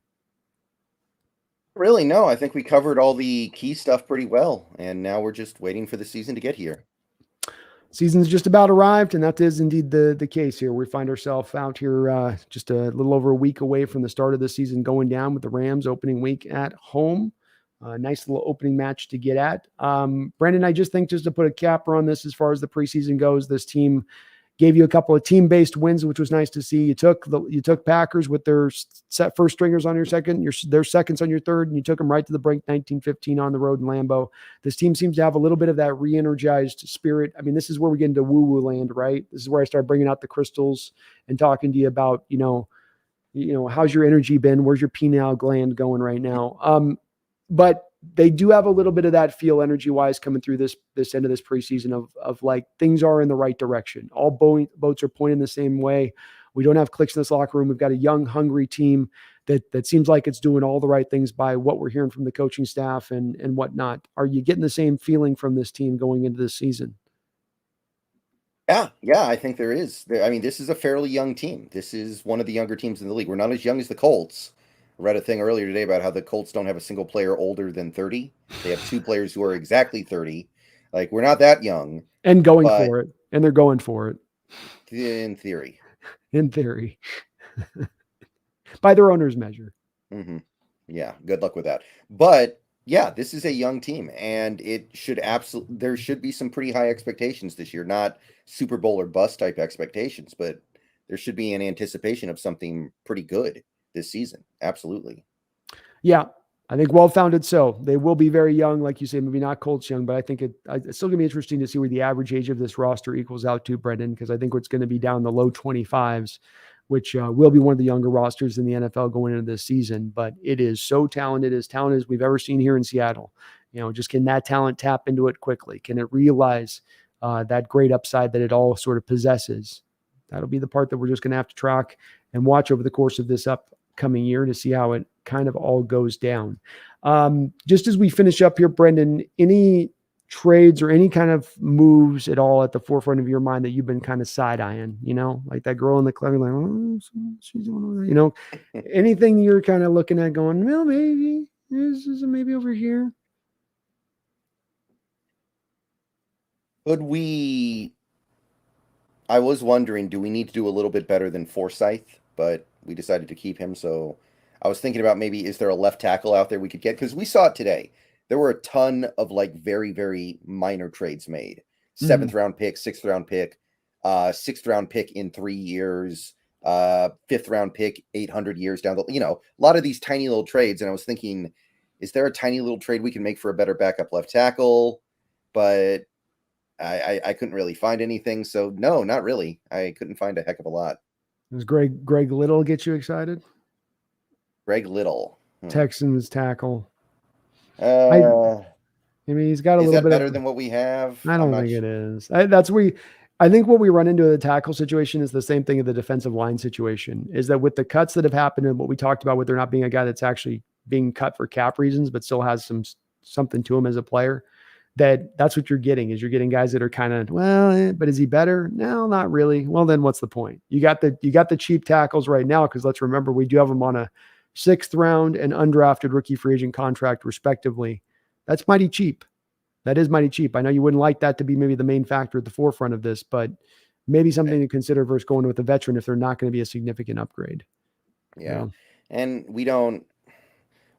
Really, no. I think we covered all the key stuff pretty well, and now we're just waiting for the season to get here. Season's just about arrived, and that is indeed the case here. We find ourselves out here just a little over a week away from the start of the season going down with the Rams opening week at home. Nice little opening match to get at. Brandon, I just think just to put a capper on this as far as the preseason goes, this team gave you a couple of team-based wins, which was nice to see. You took Packers with their set first stringers on your second, their seconds on your third, and you took them right to the brink 19-15 on the road in Lambeau. This team seems to have a little bit of that re-energized spirit. I mean, this is where we get into woo-woo land, right? This is where I start bringing out the crystals and talking to you about, how's your energy been? Where's your pineal gland going right now? But they do have a little bit of that feel energy-wise coming through this end of this preseason of like things are in the right direction. All boats are pointing the same way. We don't have clicks in this locker room. We've got a young, hungry team that seems like it's doing all the right things by what we're hearing from the coaching staff and whatnot. Are you getting the same feeling from this team going into this season? Yeah, I think there is. I mean, this is a fairly young team. This is one of the younger teams in the league. We're not as young as the Colts. I read a thing earlier today about how the Colts don't have a single player older than 30. They have 2 players who are exactly 30. Like, we're not that young. And going for it. And they're going for it. In theory. In theory. By their owner's measure. Mm-hmm. Yeah, good luck with that. But yeah, this is a young team, and there should be some pretty high expectations this year. Not Super Bowl or bust type expectations, but there should be an anticipation of something pretty good this season. Absolutely. Yeah, I think well-founded so. They will be very young, like you say, maybe not Colts young, but I think it's still going to be interesting to see where the average age of this roster equals out to, Brendan, because I think it's going to be down the low 25s, which will be one of the younger rosters in the NFL going into this season. But it is so talented, as talented as we've ever seen here in Seattle. Just can that talent tap into it quickly? Can it realize that great upside that it all sort of possesses? That'll be the part that we're just going to have to track and watch over the course of this upcoming year to see how it kind of all goes down. Just as we finish up here, Brendan, any trades or any kind of moves at all at the forefront of your mind that you've been kind of side-eyeing, like that girl in the club, like, oh, she's doing anything you're kind of looking at going, well, maybe this is maybe over here. I was wondering, do we need to do a little bit better than Forsyth? But we decided to keep him. So I was thinking about maybe, is there a left tackle out there we could get? Because we saw it today. There were a ton of like very, very minor trades made. 7th round pick, 6th round pick, 6th round pick in 3 years, 5th round pick, 800 years down a lot of these tiny little trades. And I was thinking, is there a tiny little trade we can make for a better backup left tackle? But I couldn't really find anything. So no, not really. I couldn't find a heck of a lot. Does Greg Little get you excited? Greg Little. Texans tackle. I mean, he's got a little bit better than what we have. I don't think it is. I think what we run into the tackle situation is the same thing in the defensive line situation, is that with the cuts that have happened and what we talked about with there not being a guy that's actually being cut for cap reasons, but still has something to him as a player, that's what you're getting guys that are kind of, but is he better? No, not really. Well, then what's the point? You got the cheap tackles right now, because let's remember, we do have them on a 6th round and undrafted rookie free agent contract respectively. That's mighty cheap. That is mighty cheap. I know you wouldn't like that to be maybe the main factor at the forefront of this, but maybe something to consider versus going with a veteran if they're not going to be a significant upgrade. Yeah. And we don't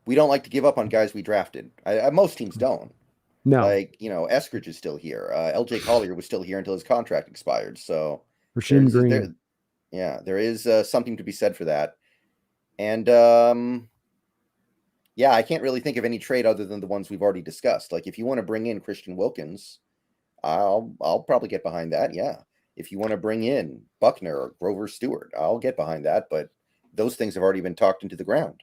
like to give up on guys we drafted. Most teams don't. No. Like, Eskridge is still here. LJ Collier was still here until his contract expired. So Rasheem Green. There is something to be said for that. And I can't really think of any trade other than the ones we've already discussed. Like, if you want to bring in Christian Wilkins, I'll probably get behind that. Yeah. If you want to bring in Buckner or Grover Stewart, I'll get behind that. But those things have already been talked into the ground.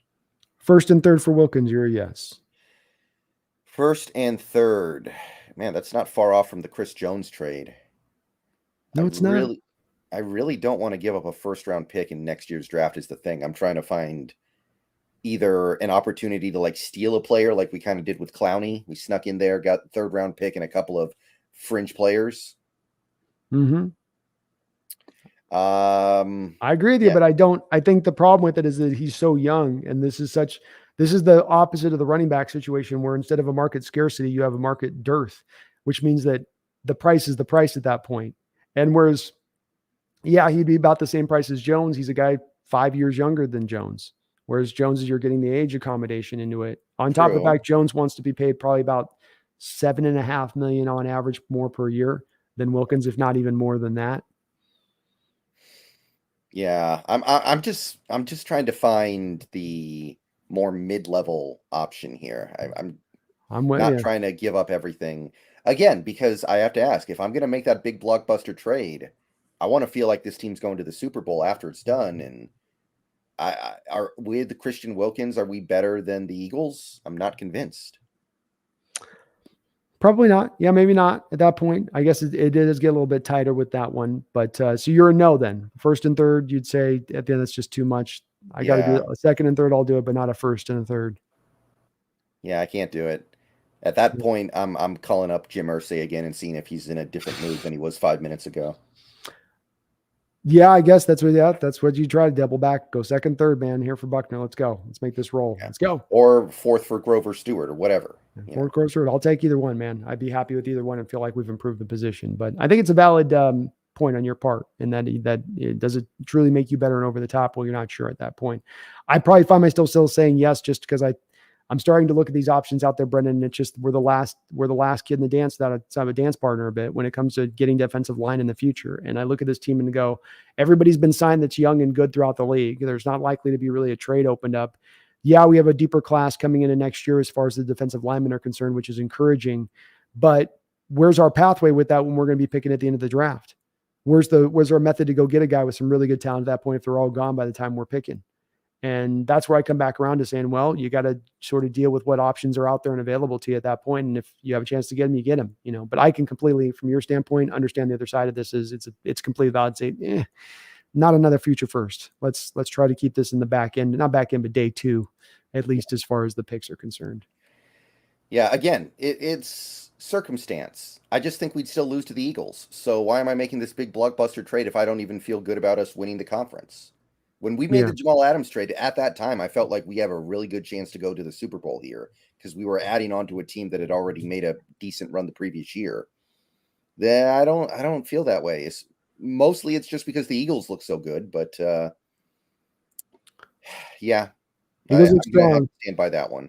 1st and 3rd for Wilkins, you're a yes. 1st and 3rd. Man, that's not far off from the Chris Jones trade. No, it's not. I really don't want to give up a 1st round pick in next year's draft is the thing. I'm trying to find either an opportunity to like steal a player like we kind of did with Clowney. We snuck in there, got 3rd round pick and a couple of fringe players. I agree with you, but I think the problem with it is that he's so young, and this is the opposite of the running back situation, where instead of a market scarcity, you have a market dearth, which means that the price is the price at that point. And whereas, he'd be about the same price as Jones. He's a guy 5 years younger than Jones. Whereas Jones, you're getting the age accommodation into it. On top of the fact, Jones wants to be paid probably about $7.5 million on average more per year than Wilkins, if not even more than that. Yeah, I'm just trying to find the more mid-level option here. I'm with not you. trying to give up everything again because I have to ask if I'm going to make that big blockbuster trade, I want to feel like this team's going to the Super Bowl after it's done. And I are with Christian Wilkins, are we better than the Eagles? I'm not convinced. Probably not. Yeah, maybe not at that point. I guess it does get a little bit tighter with that one. But so you're a no then. First and third, you'd say at the end, that's just too much. I got to do Yeah, it. A second and third, I'll do it, but not a first and a third. yeah, I can't do it. At that point, I'm calling up Jim Irsay again and seeing if he's in a different mood than he was 5 minutes ago. Yeah, I guess that's what you try to double back. Go second, third, man. Here for Buckner. Let's go. Let's make this roll. Yeah. Let's go. Or fourth for Grover Stewart or whatever. Fourth quarter. I'll take either one, man. I'd be happy with either one and feel like we've improved the position. But I think it's a valid point on your part, and that it does it truly make you better and over the top. Well, you're not sure at that point. I probably find myself still saying yes, just because I'm starting to look at these options out there, Brendan. And it's just we're the last kid in the dance that I have a dance partner a bit when it comes to getting defensive line in the future. And I look at this team and go, everybody's been signed that's young and good throughout the league. There's not likely to be really a trade opened up. Yeah, we have a deeper class coming into next year as far as the defensive linemen are concerned, which is encouraging. But where's our pathway with that when we're going to be picking at the end of the draft? Where's our method to go get a guy with some really good talent at that point if they're all gone by the time we're picking? And that's where I come back around to saying, well, you got to sort of deal with what options are out there and available to you at that point. And if you have a chance to get them, you get them, but I can completely, from your standpoint, understand the other side of this is it's completely valid. Say, not another future first. Let's try to keep this in the back end, not back end, but day two, at least as far as the picks are concerned. Yeah, again, it's circumstance. I just think we'd still lose to the Eagles. So why am I making this big blockbuster trade if I don't even feel good about us winning the conference? When we made the Jamal Adams trade, at that time, I felt like we have a really good chance to go to the Super Bowl here because we were adding on to a team that had already made a decent run the previous year. Then I don't feel that way. Mostly it's just because the Eagles look so good, but yeah, Eagles look I'm gonna have strong. to stand by that one.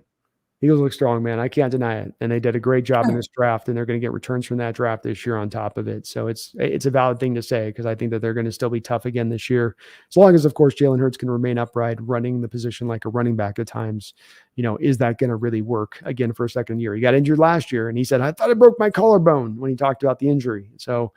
Eagles look strong, man. I can't deny it. And they did a great job in this draft, and they're going to get returns from that draft this year on top of it. So it's a valid thing to say because I think that they're going to still be tough again this year. As long as, of course, Jalen Hurts can remain upright, running the position like a running back at times, is that going to really work again for a second year? He got injured last year, and he said, I thought I broke my collarbone when he talked about the injury. So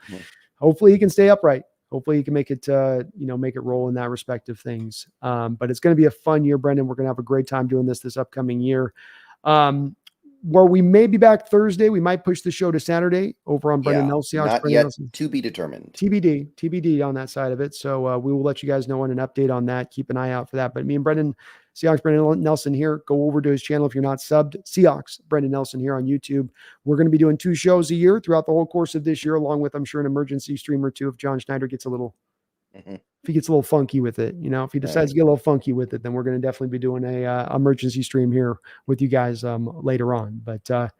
hopefully he can stay upright. Hopefully he can make it, make it roll in that respect of things. But it's going to be a fun year, Brendan. We're going to have a great time doing this upcoming year. Where we may be back Thursday, we might push the show to Saturday over on Brendan Nelson. Not Brendan yet Nelson. to be determined. TBD on that side of it. So we will let you guys know on an update on that. Keep an eye out for that. But me and Seahawks Brendan Nelson here, go over to his channel if you're not subbed. Seahawks Brendan Nelson here on YouTube. We're going to be doing 2 shows a year throughout the whole course of this year, along with, I'm sure, an emergency stream or two if John Schneider gets a little if he gets a little funky with it, if he decides to get a little funky with it, then we're going to definitely be doing a emergency stream here with you guys later on. But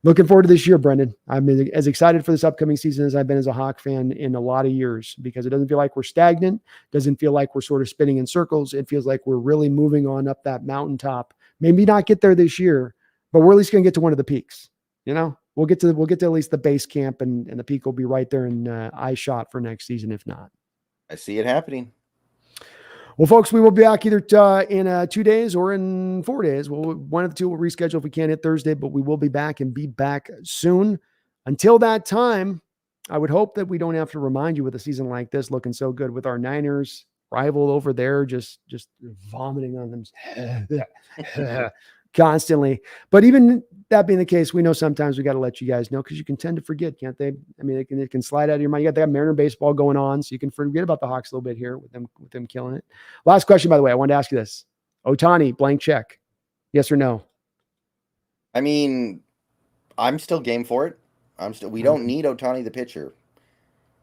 looking forward to this year, Brendan. I'm as excited for this upcoming season as I've been as a Hawk fan in a lot of years because it doesn't feel like we're stagnant. Doesn't feel like we're sort of spinning in circles. It feels like we're really moving on up that mountaintop. Maybe not get there this year, but we're at least going to get to one of the peaks. We'll get to at least the base camp, and the peak will be right there in eye shot for next season, if not. I see it happening. Well, folks, we will be back either in 2 days or in 4 days. One of the two will reschedule if we can't hit Thursday, but we will be back and be back soon. Until that time, I would hope that we don't have to remind you with a season like this looking so good with our Niners rival over there, just vomiting on them constantly. But even that being the case, we know sometimes we got to let you guys know because you can tend to forget, can't they? I mean, it can slide out of your mind. You got that Mariner baseball going on, so you can forget about the Hawks a little bit here with them killing it. Last question, by the way, I wanted to ask you this: Ohtani, blank check, yes or no? I mean, I'm still game for it. We don't need Ohtani the pitcher.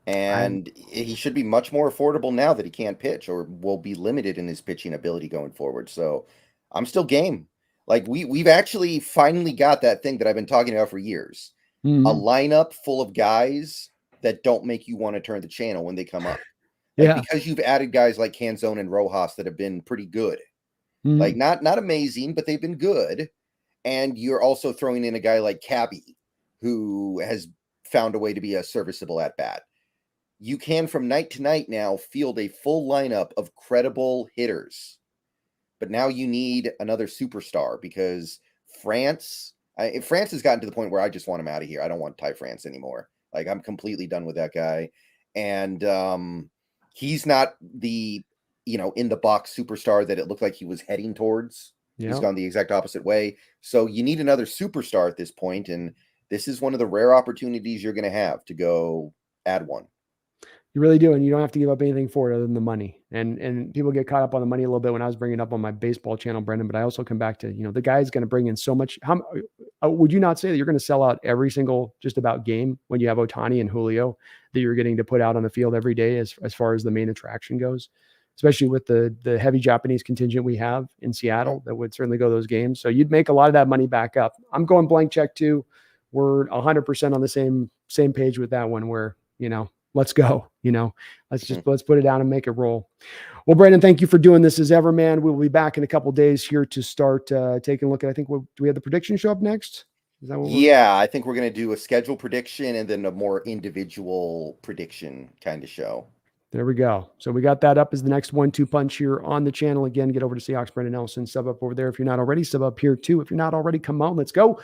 And he should be much more affordable now that he can't pitch or will be limited in his pitching ability going forward. So I'm still game. Like we've actually finally got that thing that I've been talking about for years. Mm-hmm. A lineup full of guys that don't make you want to turn the channel when they come up. Like, because you've added guys like Canzone and Rojas that have been pretty good. Mm-hmm. Like not amazing, but they've been good. And you're also throwing in a guy like Cabby who has found a way to be a serviceable at bat. you can from night to night now field a full lineup of credible hitters. But now you need another superstar because France has gotten to the point where I just want him out of here. I don't want Ty France anymore. Like, I'm completely done with that guy. And he's not the, in the box superstar that it looked like he was heading towards. He's gone the exact opposite way. So you need another superstar at this point, and this is one of the rare opportunities you're going to have to go add one. You really do, and you don't have to give up anything for it other than the money. And people get caught up on the money a little bit when I was bringing it up on my baseball channel, Brendan. But I also come back to, the guy's going to bring in so much. How would you not say that you're going to sell out every single just about game when you have Ohtani and Julio that you're getting to put out on the field every day as far as the main attraction goes, especially with the heavy Japanese contingent we have in Seattle that would certainly go to those games. So you'd make a lot of that money back up. I'm going blank check too. We're 100% on the same page with that one where, let's go, let's put it down and make it roll. Well, Brandon, thank you for doing this as ever, man. We'll be back in a couple of days here to start taking a look at, do we have the prediction show up next? Is that what I think we're going to do a schedule prediction and then a more individual prediction kind of show. There we go. So we got that up as the next 1-2 punch here on the channel. Again, get over to Seahawks, Brendan Nelson, sub up over there. If you're not already, sub up here too. If you're not already, come on, let's go.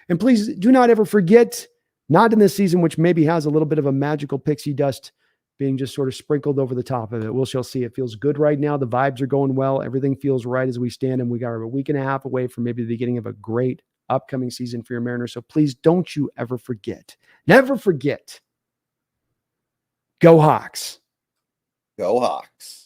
And please do not ever forget, not in this season, which maybe has a little bit of a magical pixie dust being just sort of sprinkled over the top of it. We shall see. It feels good right now. The vibes are going well. Everything feels right as we stand, and we got a week and a half away from maybe the beginning of a great upcoming season for your Mariners. So please don't you ever forget. Never forget. Go Hawks. Go Hawks.